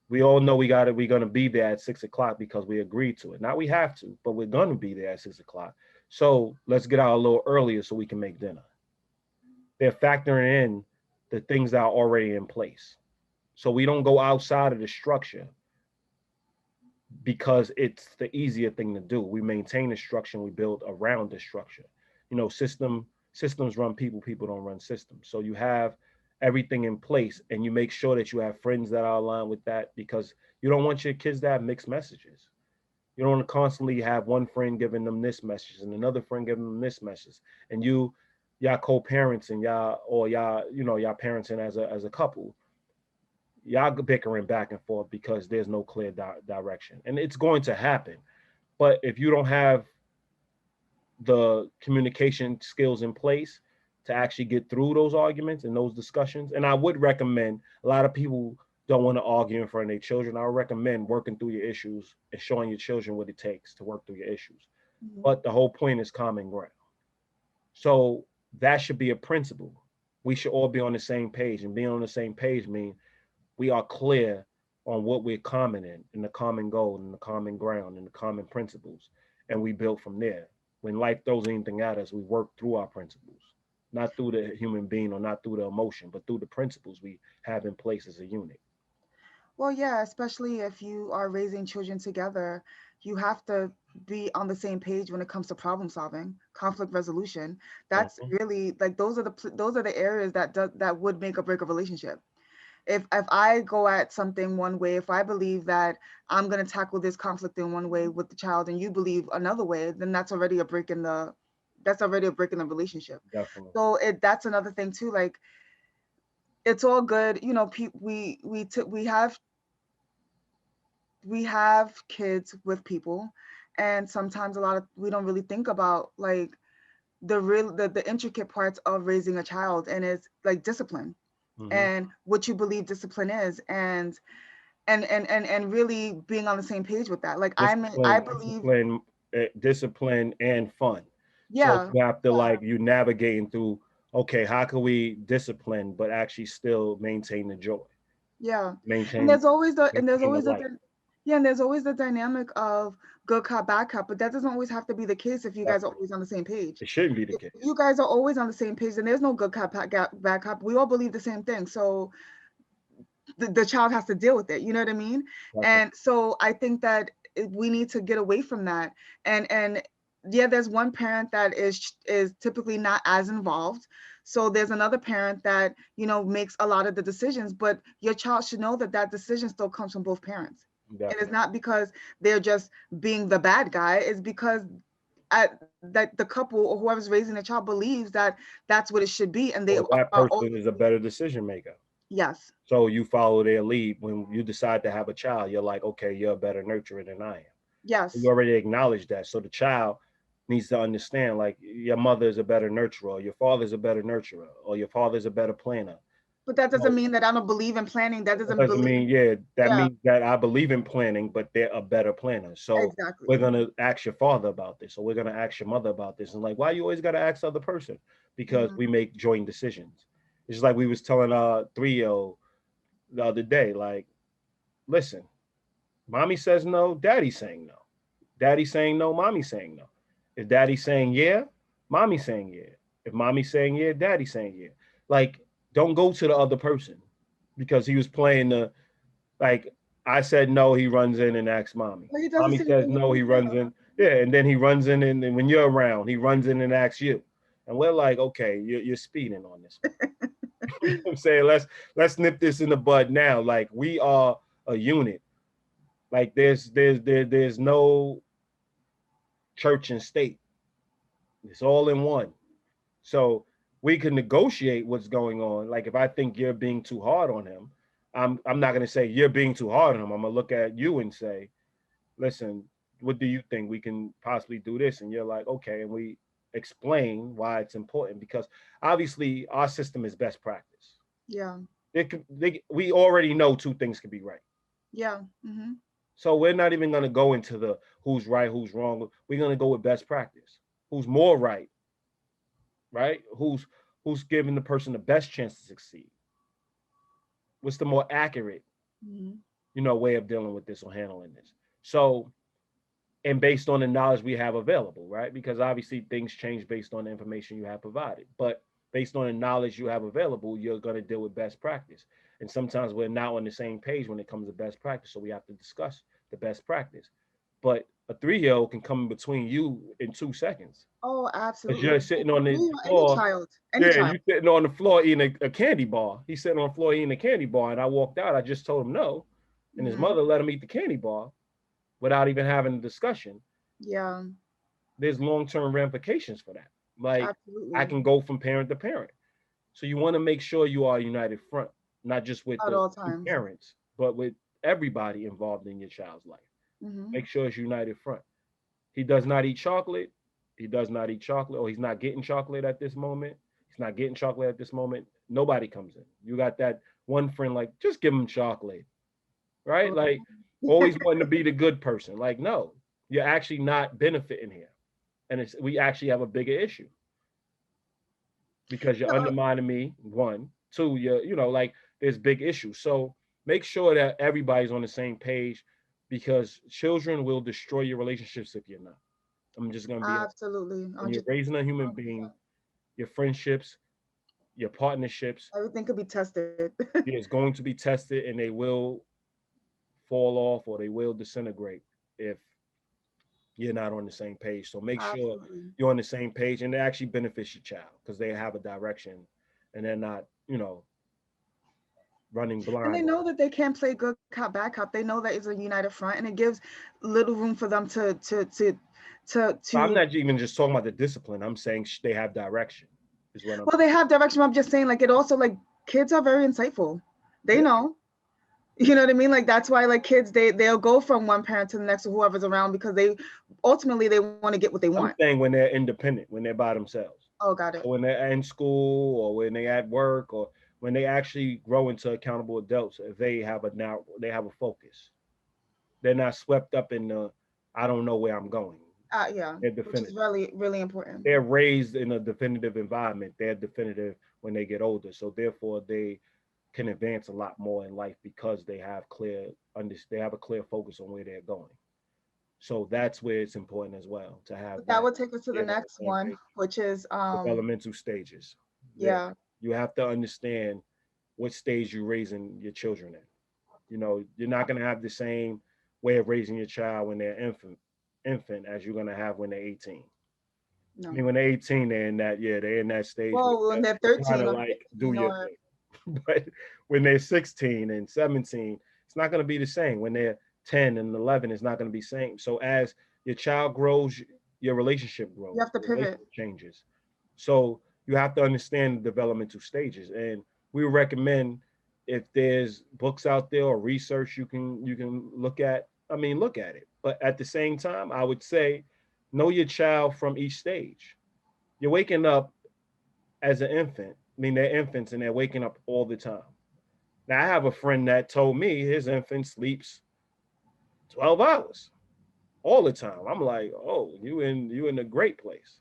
Speaker 2: we all know we're gonna be there at 6 o'clock because we agreed to it. Not we have to, but we're gonna be there at 6 o'clock. So let's get out a little earlier so we can make dinner. They're factoring in the things that are already in place. So we don't go outside of the structure because it's the easier thing to do. We maintain the structure and we build around the structure. Systems run people, people don't run systems. So you have everything in place and you make sure that you have friends that are aligned with that because you don't want your kids to have mixed messages. You don't want to constantly have one friend giving them this message and another friend giving them this message. And y'all co-parents and y'all parenting as a couple, y'all bickering back and forth because there's no clear direction, and it's going to happen. But if you don't have the communication skills in place to actually get through those arguments and those discussions, and I would recommend, a lot of people don't want to argue in front of their children. I would recommend working through your issues and showing your children what it takes to work through your issues.
Speaker 1: mhm,
Speaker 2: But the whole point is common ground. So that should be a principle. We should all be on the same page, and being on the same page means we are clear on what we're common in the common goal and the common ground and the common principles. And we build from there. When life throws anything at us, we work through our principles, not through the human being or not through the emotion, but through the principles we have in place as a unit.
Speaker 1: well, yeah, especially if you are raising children together, you have to be on the same page when it comes to problem solving, conflict resolution. That's
Speaker 2: Mhm.
Speaker 1: really like those are the areas that would make or break a relationship. If I go at something one way, if I believe that I'm going to tackle this conflict in one way with the child and you believe another way, then that's already a break in the relationship.
Speaker 2: Definitely.
Speaker 1: So that's another thing too. Like, it's all good, we have kids with people, and sometimes a lot of we don't really think about like the intricate parts of raising a child, and it's like discipline
Speaker 2: Hmm.
Speaker 1: and what you believe discipline is, and really being on the same page with that. Like, I
Speaker 2: Discipline,
Speaker 1: believe,
Speaker 2: discipline, and fun. So
Speaker 1: yeah,
Speaker 2: you have to like you navigating through. Okay, how can we discipline but actually still maintain the joy,
Speaker 1: yeah. And
Speaker 2: maintain
Speaker 1: there's always the and there's
Speaker 2: maintain the
Speaker 1: always the
Speaker 2: light?
Speaker 1: dy- yeah, and there's always the dynamic of good cop, bad cop, but that doesn't always have to be the case if you guys are
Speaker 2: Definitely,
Speaker 1: always on the same page.
Speaker 2: it shouldn't be the
Speaker 1: If
Speaker 2: case.
Speaker 1: you guys are always on the same page, then there's no good cop, bad cop. We all believe the same thing. So the child has to deal with it. You know what I mean?
Speaker 2: Definitely.
Speaker 1: And so I think that we need to get away from that. And yeah, there's one parent that is typically not as involved. So there's another parent that makes a lot of the decisions, but your child should know that that decision still comes from both parents. And it's not because they're just being the bad guy. It's because that the couple or whoever's raising the child believes that that's what it should be, and they
Speaker 2: Or that
Speaker 1: are
Speaker 2: person is a better decision maker.
Speaker 1: yes.
Speaker 2: So you follow their lead. When you decide to have a child, you're like, okay, you're a better nurturer than I am. You
Speaker 1: Yes.
Speaker 2: already acknowledge that. So the child needs to understand, like, your mother is a better nurturer, or your father's a better nurturer, or your father's a better planner.
Speaker 1: But that doesn't
Speaker 2: So
Speaker 1: mean that I don't believe in planning. That
Speaker 2: that
Speaker 1: doesn't
Speaker 2: doesn't
Speaker 1: believe.
Speaker 2: mean, yeah, that
Speaker 1: Yeah,
Speaker 2: means that I believe in planning, but they're a better planner. So
Speaker 1: exactly.
Speaker 2: we're gonna ask your father about this, or we're gonna ask your mother about this. And like, why you always gotta ask the other person? Because
Speaker 1: Hmm.
Speaker 2: we make joint decisions. It's just like we was telling our 3-year-old the other day, like, listen, mommy says no, daddy's saying no. Daddy's saying no, mommy's saying no. If daddy's saying yeah, mommy's saying yeah. If mommy's saying yeah, daddy's saying yeah. Like, don't go to the other person because he was playing the, like, I said no, he runs in and asks mommy.
Speaker 1: Well, he does the
Speaker 2: Mommy
Speaker 1: same
Speaker 2: says
Speaker 1: thing with
Speaker 2: no,
Speaker 1: me
Speaker 2: he runs
Speaker 1: too.
Speaker 2: in. Yeah, and then he runs in, and when you're around, he runs in and asks you. And we're like, okay, you're speeding on this one. You know what I'm saying? Let's nip this in the bud now. Like, we are a unit. Like, there's no church and state. It's all in one. So we can negotiate what's going on. Like, if I think you're being too hard on him, I'm not gonna say you're being too hard on him. I'm gonna look at you and say, listen, what do you think? We can possibly do this. And you're like, okay, and we explain why it's important, because obviously our system is best practice.
Speaker 1: Yeah.
Speaker 2: We already know two things can be right.
Speaker 1: Yeah. Hmm.
Speaker 2: So we're not even gonna go into the who's right, who's wrong. We're gonna go with best practice. Who's more right, right? Who's giving the person the best chance to succeed? What's the more accurate,
Speaker 1: Hmm.
Speaker 2: way of dealing with this or handling this? So, and based on the knowledge we have available, right? Because obviously things change based on the information you have provided. But based on the knowledge you have available, you're going to deal with best practice. And sometimes we're not on the same page when it comes to best practice. So we have to discuss the best practice. But a 3-year-old can come in between you in 2 seconds.
Speaker 1: Oh,
Speaker 2: Because
Speaker 1: absolutely.
Speaker 2: you're sitting on the
Speaker 1: Any
Speaker 2: floor.
Speaker 1: child, any
Speaker 2: Yeah,
Speaker 1: child.
Speaker 2: you sitting on the floor eating a candy bar. He's sitting on the floor eating a candy bar. And I walked out. I just told him no. And his
Speaker 1: Hmm.
Speaker 2: mother let him eat the candy bar without even having a discussion.
Speaker 1: Yeah,
Speaker 2: There's long-term ramifications for that. Like, I
Speaker 1: absolutely.
Speaker 2: can go from parent to parent. So you want to make sure you are a united front, not just with
Speaker 1: At
Speaker 2: the
Speaker 1: all
Speaker 2: two
Speaker 1: times.
Speaker 2: parents, but with everybody involved in your child's life.
Speaker 1: Hmm.
Speaker 2: Make sure it's united front. He does not eat chocolate. He does not eat chocolate, or he's not getting chocolate at this moment. He's not getting chocolate at this moment. Nobody comes in. You got that one friend, like, just give him chocolate, right?
Speaker 1: Oh,
Speaker 2: Like, always wanting to be the good person. Like, no, you're actually not benefiting here. And we actually have a bigger issue because you're
Speaker 1: no,
Speaker 2: undermining me. One, two, like, there's big issues. So make sure that everybody's on the same page, because children will destroy your relationships if you're not. I'm just gonna be honest.
Speaker 1: absolutely.
Speaker 2: When you're
Speaker 1: 100%.
Speaker 2: raising a human being, your friendships, your partnerships,
Speaker 1: Everything could be tested.
Speaker 2: is going to be tested, and they will fall off or they will disintegrate if you're not on the same page. So make sure
Speaker 1: Absolutely.
Speaker 2: you're on the same page, and it actually benefits your child because they have a direction and they're not, running
Speaker 1: And they
Speaker 2: blind.
Speaker 1: know that they can't play good cop, bad cop. They know that it's a united front, and it gives little room for them
Speaker 2: But I'm
Speaker 1: to.
Speaker 2: not even just talking about the discipline. I'm saying they have direction, is what I'm
Speaker 1: Well, they have direction. I'm just saying, like, it also, like, kids are very insightful. They
Speaker 2: saying.
Speaker 1: know. You know what I mean? Like, that's why, like, kids, they'll go from one parent to the next or whoever's around, because they ultimately they want to get what they
Speaker 2: I'm
Speaker 1: want.
Speaker 2: saying when they're independent, when they're by themselves,
Speaker 1: Oh, got it.
Speaker 2: or when they're in school, or when they're at work, or when they actually grow into accountable adults, if they have a focus. They're not swept up in the I don't know where I'm going.
Speaker 1: Yeah,
Speaker 2: They're
Speaker 1: which is
Speaker 2: definitive.
Speaker 1: really, really important.
Speaker 2: They're raised in a definitive environment. They're definitive when they get older. So therefore they can advance a lot more in life because they have a clear focus on where they're going. So that's where it's important as well to have
Speaker 1: But that
Speaker 2: that
Speaker 1: would take us to the
Speaker 2: being on
Speaker 1: next
Speaker 2: the same
Speaker 1: one,
Speaker 2: page.
Speaker 1: which is
Speaker 2: Developmental stages. Yeah.
Speaker 1: yeah.
Speaker 2: You have to understand what stage you're raising your children in. You're not going to have the same way of raising your child when they're infant as you're going to have when they're 18. I
Speaker 1: No.
Speaker 2: mean, when they're 18, they're in that stage where
Speaker 1: Well, when they're
Speaker 2: they're trying
Speaker 1: 13
Speaker 2: to,
Speaker 1: or
Speaker 2: like, do
Speaker 1: 15
Speaker 2: your
Speaker 1: or
Speaker 2: thing. But when they're 16 and 17, it's not going to be the same. When they're 10 and 11 is not going to be same. So as your child grows, your relationship grows,
Speaker 1: You have to
Speaker 2: your
Speaker 1: pivot.
Speaker 2: relationship changes. So you have to understand the developmental stages. And we recommend, if there's books out there or research you can look at, I mean, look at it. But at the same time, I would say know your child from each stage. You're waking up as an infant. I mean, they're infants and they're waking up all the time. Now, I have a friend that told me his infant sleeps 12 hours all the time. I'm like, oh, you in a great place.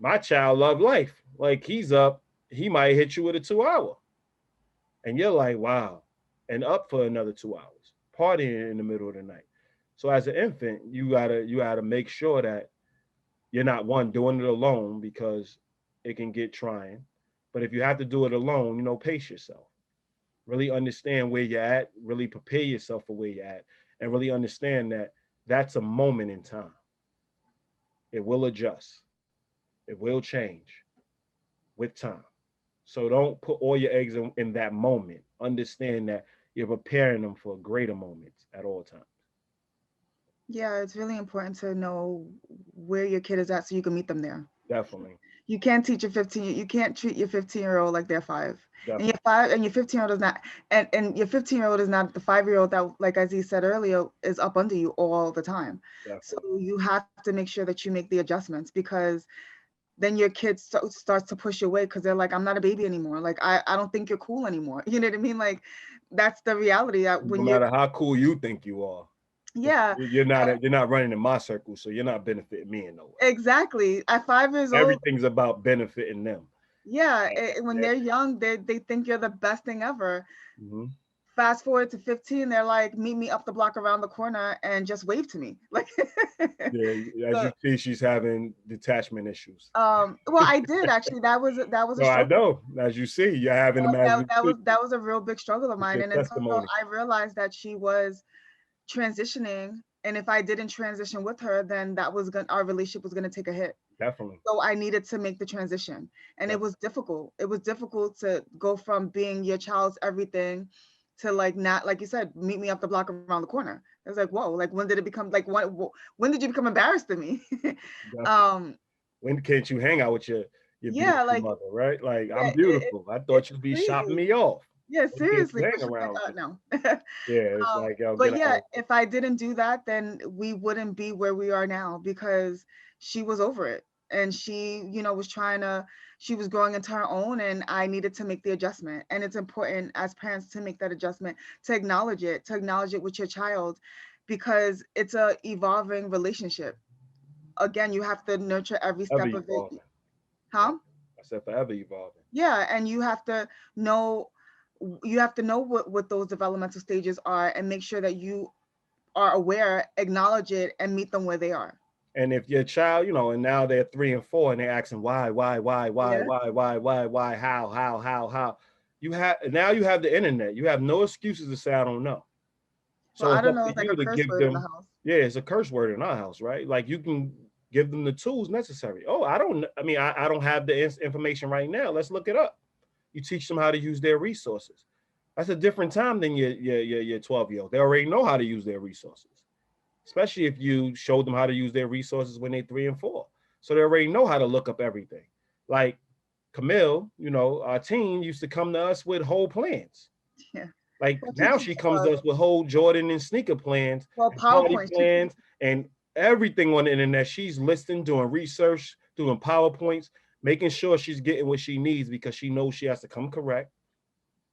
Speaker 2: My child love life. Like, he's up, he might hit you with a 2 hour. And you're like, wow. And up for another 2 hours, partying in the middle of the night. So as an infant, you gotta make sure that you're not one doing it alone, because it can get trying. But if you have to do it alone, pace yourself. Really understand where you're at, really prepare yourself for where you're at, and really understand that that's a moment in time. It will adjust, it will change with time. So don't put all your eggs in that moment. Understand that you're preparing them for greater moments at all times.
Speaker 1: Yeah, it's really important to know where your kid is at so you can meet them there.
Speaker 2: Definitely.
Speaker 1: You can't teach you can't treat your 15-year-old like they're 5. And
Speaker 2: Definitely.
Speaker 1: your 5 and your 15-year-old is not, and your 15-year-old is not the 5-year-old that, like Aziz said earlier, is up under you all the time. So
Speaker 2: Definitely.
Speaker 1: you have to make sure that you make the adjustments, because then your kid starts to push you away because they're like, I'm not a baby anymore. Like, I don't think you're cool anymore. You know what I mean? Like, that's the reality that
Speaker 2: No
Speaker 1: when you're,
Speaker 2: matter how cool you think you are,
Speaker 1: yeah,
Speaker 2: you're not running in my circle, so you're not benefiting me in no way.
Speaker 1: exactly. At 5 years old,
Speaker 2: Everything's about benefiting them.
Speaker 1: yeah,
Speaker 2: Like,
Speaker 1: when they're young, they think you're the best thing ever.
Speaker 2: mhm.
Speaker 1: Fast forward to 15, they're like, meet me up the block around the corner and just wave to me. Like,
Speaker 2: Yeah, as
Speaker 1: so,
Speaker 2: you see, she's having detachment issues.
Speaker 1: well, I did actually. That was a
Speaker 2: No, I
Speaker 1: struggle.
Speaker 2: know. As you see, you're having them as
Speaker 1: That,
Speaker 2: we
Speaker 1: that was
Speaker 2: speak.
Speaker 1: that was a real big struggle of
Speaker 2: It's
Speaker 1: mine.
Speaker 2: your
Speaker 1: And until
Speaker 2: testimony.
Speaker 1: I realized that she was transitioning, and if I didn't transition with her, then our relationship was gonna take a hit.
Speaker 2: Definitely.
Speaker 1: So I needed to make the transition, and it
Speaker 2: Definitely.
Speaker 1: was difficult. It was difficult to go from being your child's everything to, like, not, like you said, meet me up the block around the corner. It was like, whoa, like, when did it become like, when did you become embarrassed of me?
Speaker 2: Definitely.
Speaker 1: um,
Speaker 2: When can't you hang out with your
Speaker 1: yeah,
Speaker 2: beautiful
Speaker 1: like,
Speaker 2: mother, right? Like,
Speaker 1: yeah,
Speaker 2: I'm beautiful. I thought
Speaker 1: it's
Speaker 2: you'd be shopping
Speaker 1: crazy.
Speaker 2: me off.
Speaker 1: Yeah,
Speaker 2: When can't
Speaker 1: seriously.
Speaker 2: you
Speaker 1: But
Speaker 2: hang
Speaker 1: she's like,
Speaker 2: around me?
Speaker 1: no.
Speaker 2: Yeah, it's like, yo,
Speaker 1: But
Speaker 2: get
Speaker 1: yeah,
Speaker 2: out.
Speaker 1: if I didn't do that, then we wouldn't be where we are now, because she was over it. And she, she was growing into her own, and I needed to make the adjustment. And it's important as parents to make that adjustment, to acknowledge it with your child, because it's a evolving relationship. Again, you have to nurture every
Speaker 2: Ever
Speaker 1: step of it.
Speaker 2: evolving. Yeah.
Speaker 1: Huh?
Speaker 2: I said forever evolving.
Speaker 1: Yeah, and know you have to know what those developmental stages are, and make sure that you are aware, acknowledge it, and meet them where they are.
Speaker 2: And if your child, and now they're 3 and 4 and they're asking
Speaker 1: Yeah.
Speaker 2: why, how, you have the internet. You have no excuses to say I don't know.
Speaker 1: Well,
Speaker 2: So
Speaker 1: I
Speaker 2: it's
Speaker 1: don't
Speaker 2: up
Speaker 1: know.
Speaker 2: to
Speaker 1: It's like
Speaker 2: you
Speaker 1: a
Speaker 2: to
Speaker 1: curse
Speaker 2: give
Speaker 1: word in the
Speaker 2: them.
Speaker 1: house.
Speaker 2: Yeah, it's a curse word in our house, right? Like, you can give them the tools necessary. Oh, I don't. I mean, I don't have the information right now. Let's look it up. You teach them how to use their resources. That's a different time than your 12-year-old. They already know how to use their resources, especially if you showed them how to use their resources when they're 3 and 4. So they already know how to look up everything. Like Camille, our teen used to come to us with whole plans.
Speaker 1: Yeah.
Speaker 2: Like,
Speaker 1: Well, she
Speaker 2: now
Speaker 1: teaches
Speaker 2: she comes to
Speaker 1: us.
Speaker 2: us with whole Jordan and sneaker plans
Speaker 1: Well,
Speaker 2: and party
Speaker 1: PowerPoint.
Speaker 2: plans and everything on the internet. She's listening, doing research, doing PowerPoints, making sure she's getting what she needs, because she knows she has to come correct.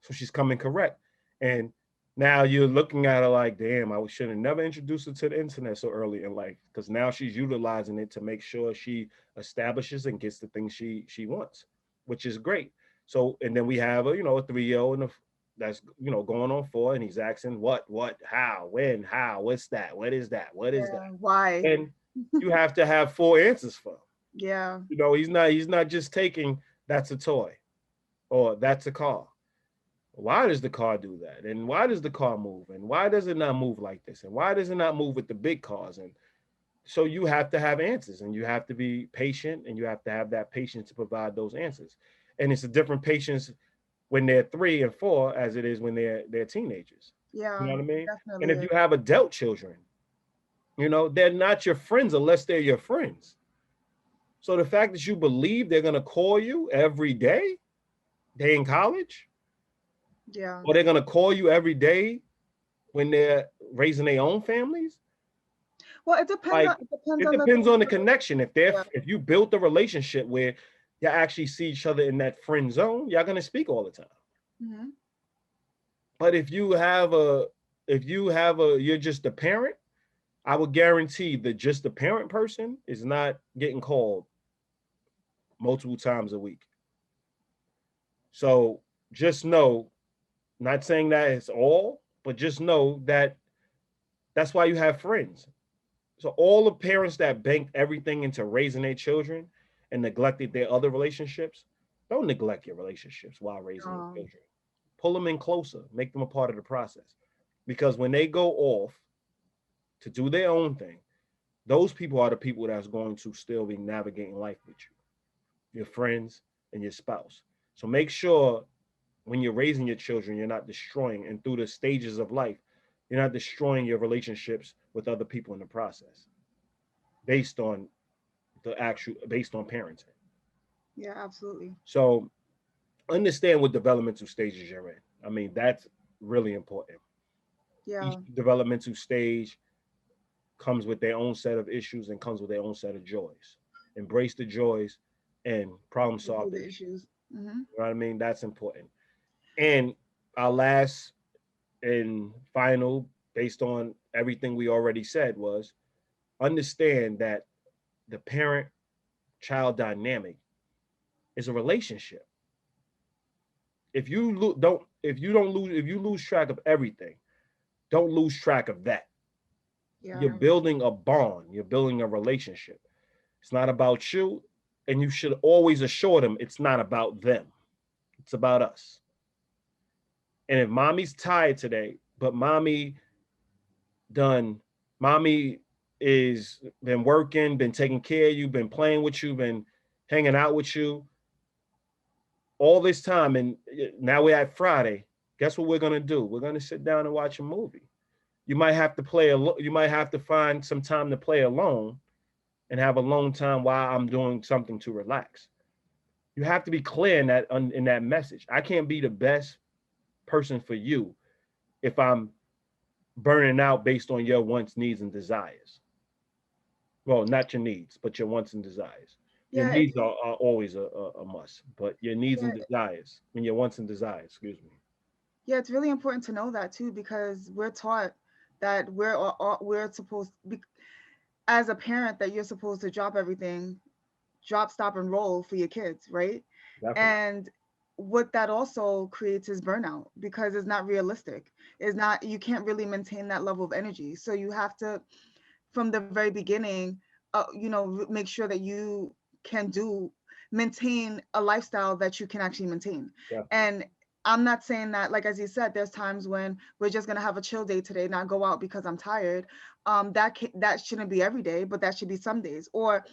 Speaker 2: So she's coming correct. And now you're looking at her like, damn, I should have never introduced her to the internet so early in life, because now she's utilizing it to make sure she establishes and gets the things she wants, which is great. So, and then we have a 3-year-old that's going on 4, and he's asking what, how, when, how, what's that, what is that, what is that,
Speaker 1: Yeah. Why?
Speaker 2: and you have to have 4 answers for him.
Speaker 1: Yeah.
Speaker 2: He's not just taking that's a toy or that's a car. Why does the car do that? And why does the car move? And why does it not move like this? And why does it not move with the big cars? And so you have to have answers, and you have to be patient, and you have to have that patience to provide those answers. And it's a different patience when they're 3 and 4 as it is when they're teenagers.
Speaker 1: Yeah,
Speaker 2: You know what I
Speaker 1: it
Speaker 2: mean? And
Speaker 1: definitely
Speaker 2: if you
Speaker 1: is.
Speaker 2: have adult children, they're not your friends unless they're your friends. So the fact that you believe they're gonna call you every day, they in college,
Speaker 1: Yeah.
Speaker 2: or they're gonna call you every day when they're raising their own families,
Speaker 1: Well,
Speaker 2: like
Speaker 1: it depends
Speaker 2: it
Speaker 1: on the
Speaker 2: depends on the connection.
Speaker 1: yeah.
Speaker 2: If you built a relationship where you actually see each other in that friend zone, y'all gonna speak all the time.
Speaker 1: Hmm.
Speaker 2: But if you're just a parent, I would guarantee that just the parent person is not getting called multiple times a week. So just know, not saying that it's all, but just know that that's why you have friends. So all the parents that banked everything into raising their children and neglected their other relationships, don't neglect your relationships while raising your
Speaker 1: Um,
Speaker 2: children. Pull them in closer, make them a part of the process. Because when they go off to do their own thing, those people are the people that's going to still be navigating life with you, your friends and your spouse. So make sure when you're raising your children, you're not destroying, and through the stages of life, you're not destroying your relationships with other people in the process based on based on parenting.
Speaker 1: yeah, absolutely.
Speaker 2: So understand what developmental stages you're in. I mean, that's really important. Each
Speaker 1: Yeah,
Speaker 2: developmental stage comes with their own set of issues and comes with their own set of joys. Embrace the joys and problem
Speaker 1: go through
Speaker 2: solve the
Speaker 1: the
Speaker 2: issues.
Speaker 1: issues. Hmm.
Speaker 2: You know what I mean? That's important. And our last and final, based on everything we already said, was understand that the parent child dynamic is a relationship. If you lose track of everything, don't lose track of that. You're
Speaker 1: Yeah,
Speaker 2: building a bond, you're building a relationship. It's not about you, and you should always assure them it's not about them. It's about us. And if mommy's tired today, but done, mommy is been working, been taking care of you, been playing with you, been hanging out with you all this time, and now we're at Friday. Guess what we're gonna do? We're gonna sit down and watch a movie. You might have to you might have to find some time to play alone and have alone time while I'm doing something to relax. You have to be clear in that message. I can't be the best person for you if I'm burning out based on your wants, needs, and desires. Well, not your needs, but your wants and desires. Your
Speaker 1: yeah,
Speaker 2: needs are always a must, but your needs
Speaker 1: yeah,
Speaker 2: and desires, and your wants and desires, excuse me.
Speaker 1: yeah. It's really important to know that too, because we're taught that we're supposed as a parent that you're supposed to drop everything, drop, stop, and roll for your kids, right?
Speaker 2: Definitely.
Speaker 1: And what that also creates is burnout because it's not realistic. It's not, you can't really maintain that level of energy. So you have to, from the very beginning, make sure that you can maintain a lifestyle that you can actually maintain.
Speaker 2: Definitely.
Speaker 1: And I'm not saying that, like as you said, there's times when we're just gonna have a chill day today, not go out because I'm tired. That shouldn't be every day, but that should be some days. Or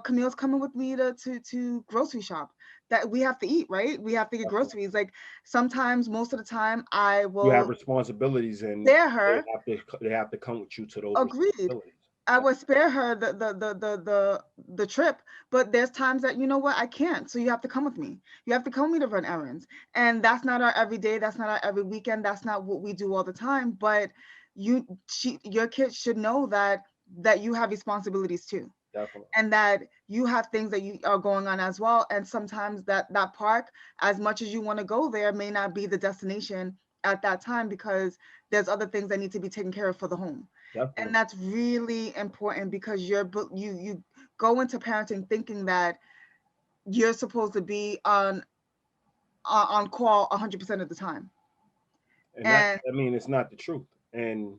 Speaker 1: Camille's coming with me to grocery shop. That we have to eat, right? We have to get
Speaker 2: Definitely.
Speaker 1: groceries. Like sometimes, most of the time, I
Speaker 2: You have
Speaker 1: will
Speaker 2: responsibilities, and
Speaker 1: spare her.
Speaker 2: they have to come with you to those
Speaker 1: Agreed.
Speaker 2: responsibilities.
Speaker 1: I would spare her the trip, but there's times that, you know what, I can't. So you have to come with me. You have to come with me to run errands. And that's not our everyday, that's not our every weekend, that's not what we do all the time. But your kids should know that you have responsibilities too.
Speaker 2: Definitely.
Speaker 1: And that you have things that you are going on as well. And sometimes that park, as much as you want to go there, may not be the destination at that time because there's other things that need to be taken care of for the home. And
Speaker 2: Definitely.
Speaker 1: that's really important because you go into parenting thinking that you're supposed to be on call 100% of the time.
Speaker 2: And
Speaker 1: And
Speaker 2: I mean, it's not the truth. And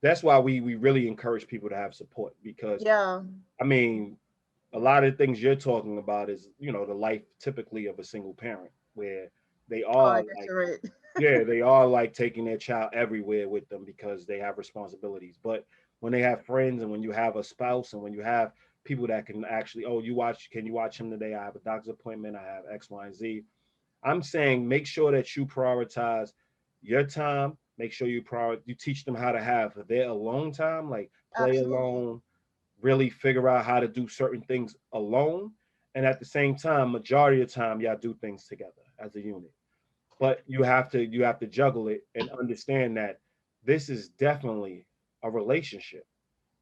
Speaker 2: that's why we really encourage people to have support, because
Speaker 1: yeah.
Speaker 2: I mean, a lot of things you're talking about is, the life typically of a single parent, where they
Speaker 1: Oh, I
Speaker 2: are
Speaker 1: guess
Speaker 2: like,
Speaker 1: you're right.
Speaker 2: yeah, they are like taking their child everywhere with them because they have responsibilities. But when they have friends, and when you have a spouse, and when you have people that can actually, oh, can you watch him today? I have a doctor's appointment. I have X, Y, and Z. I'm saying make sure that you prioritize your time Make sure you teach them how to have their alone time, like play
Speaker 1: Absolutely.
Speaker 2: alone, really figure out how to do certain things alone. And at the same time, majority of the time, y'all do things together as a unit. But you have to juggle it and understand that this is definitely a relationship.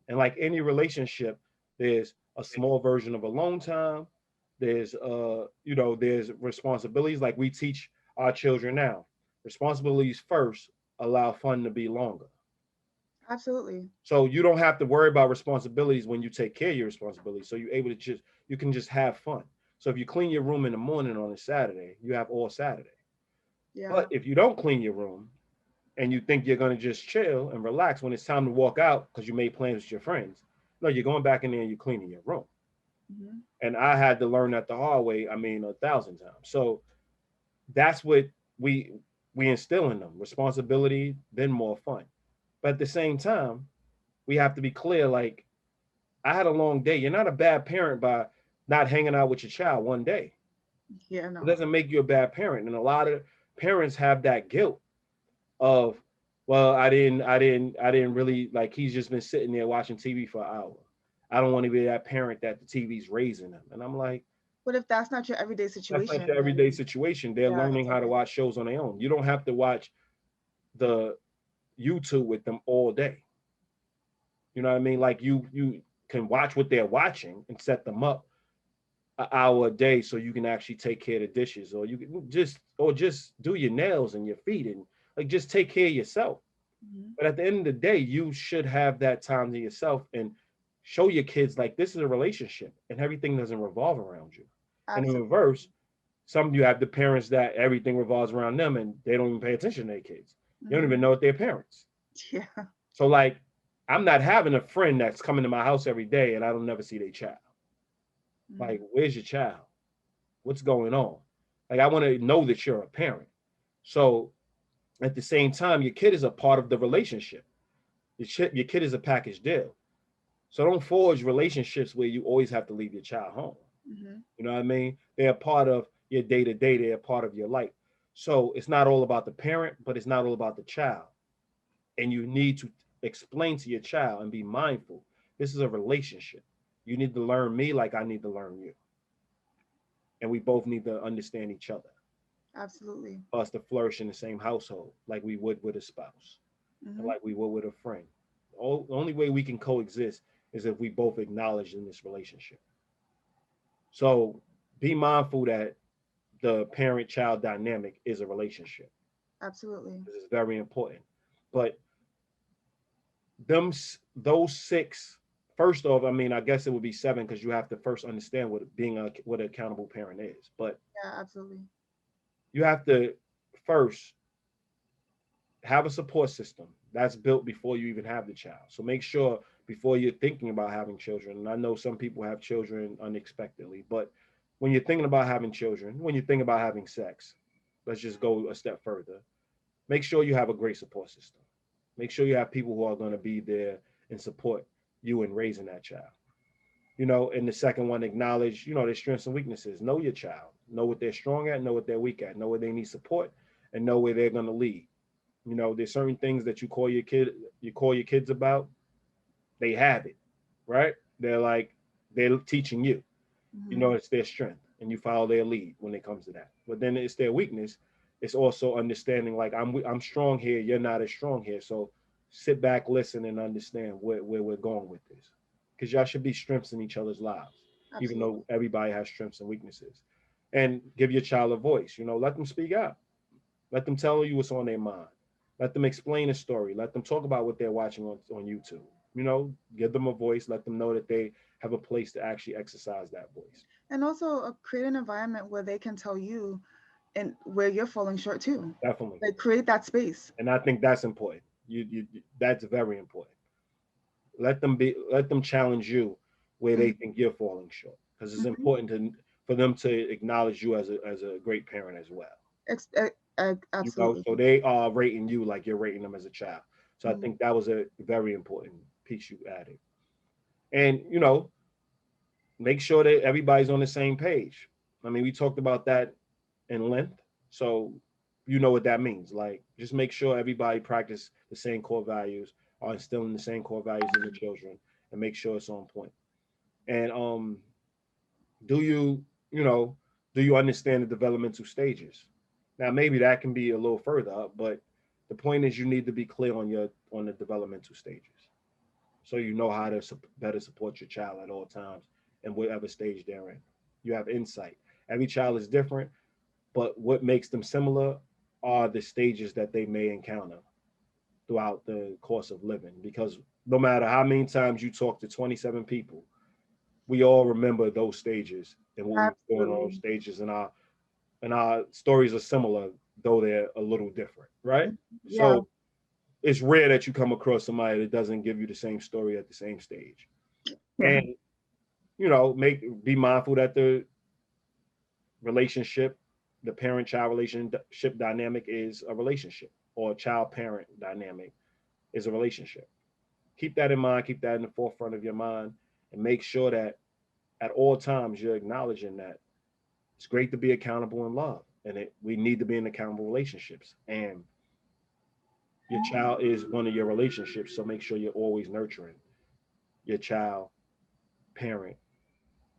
Speaker 2: And like any relationship, there's a small version of alone time. There's responsibilities like we teach our children now. Responsibilities first allow fun to be longer.
Speaker 1: Absolutely.
Speaker 2: So you don't have to worry about responsibilities when you take care of your responsibilities. So you can just have fun. So if you clean your room in the morning on a Saturday, you have all Saturday.
Speaker 1: Yeah.
Speaker 2: But if you don't clean your room and you think you're gonna just chill and relax when it's time to walk out because you made plans with your friends, no, you're going back in there and you're cleaning your room.
Speaker 1: Hmm.
Speaker 2: And I had to learn that the hard way. I mean, 1,000 times. So that's what we we instill in them: responsibility, then more fun. But at the same time, we have to be clear. Like, I had a long day. You're not a bad parent by not hanging out with your child one day.
Speaker 1: Yeah,
Speaker 2: It
Speaker 1: no.
Speaker 2: doesn't make you a bad parent. And a lot of parents have that guilt of, well, I didn't really, like, he's just been sitting there watching TV for an hour. I don't want to be that parent that the TV's raising them. And I'm like,
Speaker 1: But if that's not your everyday
Speaker 2: that's not
Speaker 1: situation,
Speaker 2: your everyday
Speaker 1: then
Speaker 2: situation. They're
Speaker 1: yeah,
Speaker 2: learning
Speaker 1: it's
Speaker 2: how to
Speaker 1: okay.
Speaker 2: watch shows on their own. You don't have to watch the YouTube with them all day. You know what I mean? Like, you can watch what they're watching and set them up an hour a day so you can actually take care of the dishes, or you can just do your nails and your feet, and like just take care of yourself.
Speaker 1: Hmm.
Speaker 2: But at the end of the day, you should have that time to yourself and show your kids like this is a relationship and everything doesn't revolve around you. And in
Speaker 1: Absolutely.
Speaker 2: reverse, some of you have the parents that everything revolves around them and they don't even pay attention to their kids. They don't
Speaker 1: Hmm.
Speaker 2: even know that they're parents.
Speaker 1: Yeah.
Speaker 2: So like, I'm not having a friend that's coming to my house every day and I don't never see their child. Like,
Speaker 1: Hmm.
Speaker 2: where's your child? What's going on? Like, I want to know that you're a parent. So at the same time, your kid is a part of the relationship. Your kid is a package deal. So don't forge relationships where you always have to leave your child home.
Speaker 1: Hmm.
Speaker 2: You know what I mean? They're a part of your day to day. They're a part of your life. So it's not all about the parent, but it's not all about the child. And you need to explain to your child and be mindful. This is a relationship. You need to learn me like I need to learn you. And we both need to understand each other
Speaker 1: Absolutely.
Speaker 2: for us to flourish in the same household like we would with a spouse and
Speaker 1: Hmm.
Speaker 2: like we would with a friend. The only way we can coexist is if we both acknowledge in this relationship. So be mindful that the parent child dynamic is a relationship.
Speaker 1: Absolutely.
Speaker 2: This is very important. But those six, first off, I mean, I guess it would be seven because you have to first understand what an accountable parent is. But
Speaker 1: Yeah, absolutely.
Speaker 2: you have to first have a support system that's built before you even have the child. So make sure before you're thinking about having children, and I know some people have children unexpectedly, but when you're thinking about having children, when you think about having sex, let's just go a step further. Make sure you have a great support system. Make sure you have people who are going to be there and support you in raising that child. And the second one, acknowledge, their strengths and weaknesses. Know your child. Know what they're strong at, know what they're weak at, know where they need support, and know where they're going to lead. There's certain things that you call your kids about, they have it, right? They're teaching you.
Speaker 1: Hmm.
Speaker 2: It's their strength, and you follow their lead when it comes to that. But then it's their weakness. It's also understanding like I'm strong here, you're not as strong here. So sit back, listen, and understand where we're going with this, because y'all should be strengths in each other's lives, even
Speaker 1: Absolutely.
Speaker 2: though everybody has strengths and weaknesses. And give your child a voice. Let them speak out. Let them tell you what's on their mind. Let them explain a story. Let them talk about what they're watching on YouTube. Give them a voice. Let them know that they have a place to actually exercise that voice.
Speaker 1: And also create an environment where they can tell you and where you're falling short too.
Speaker 2: Definitely.
Speaker 1: Like create that space.
Speaker 2: And I think that's important. That's very important. Let them challenge you where they
Speaker 1: Mhm.
Speaker 2: think you're falling short, because it's
Speaker 1: Mhm.
Speaker 2: important for them to acknowledge you as a great parent as well.
Speaker 1: Absolutely.
Speaker 2: So they are rating you like you're rating them as a child. So I
Speaker 1: Mhm.
Speaker 2: think that was a very important piece you added. And make sure that everybody's on the same page. I mean, we talked about that in length. So you know what that means. Like, just make sure everybody practice the same core values, are instilling the same core values in the children, and make sure it's on point. And do you, you know, do you understand the developmental stages? Now, maybe that can be a little further up, but the point is you need to be clear on the developmental stages, so you know how to better support your child at all times and whatever stage they're in. You have insight. Every child is different, but what makes them similar are the stages that they may encounter throughout the course of living. Because no matter how many times you talk to 27 people, we all remember those stages and what we've done on those stages, and our stories are similar, though they're a little different, right?
Speaker 1: Yeah.
Speaker 2: So it's rare that you come across somebody that doesn't give you the same story at the same stage.
Speaker 1: Yeah.
Speaker 2: And be mindful that the relationship, the parent-child relationship dynamic is a relationship, or a child-parent dynamic is a relationship. Keep that in mind, keep that in the forefront of your mind, and make sure that at all times you're acknowledging that it's great to be accountable in love, and we need to be in accountable relationships. And your child is one of your relationships, so make sure you're always nurturing your child parent,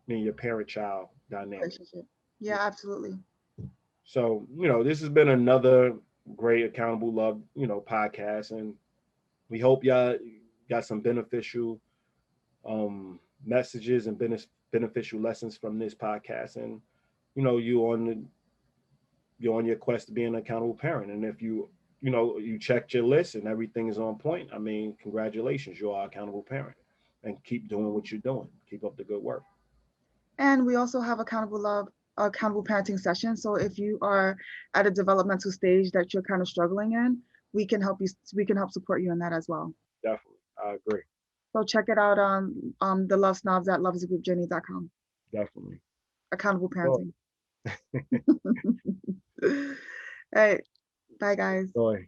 Speaker 2: your parent child dynamic.
Speaker 1: Relationship. Yeah, absolutely.
Speaker 2: So, this has been another great Accountable Love, podcast. And we hope y'all got some beneficial messages and beneficial lessons from this podcast. And, you're on your quest to be an accountable parent. And if you checked your list and everything is on point, I mean, congratulations, you are an accountable parent. And keep doing what you're doing. Keep up the good work.
Speaker 1: And we also have accountable parenting sessions. So if you are at a developmental stage that you're kind of struggling in, we can help support you in that as well.
Speaker 2: Definitely. I agree.
Speaker 1: So check it out on the Love Snobs at lovesgroupjourney.com.
Speaker 2: Definitely.
Speaker 1: Accountable parenting. All right. Bye, guys.
Speaker 2: Joy.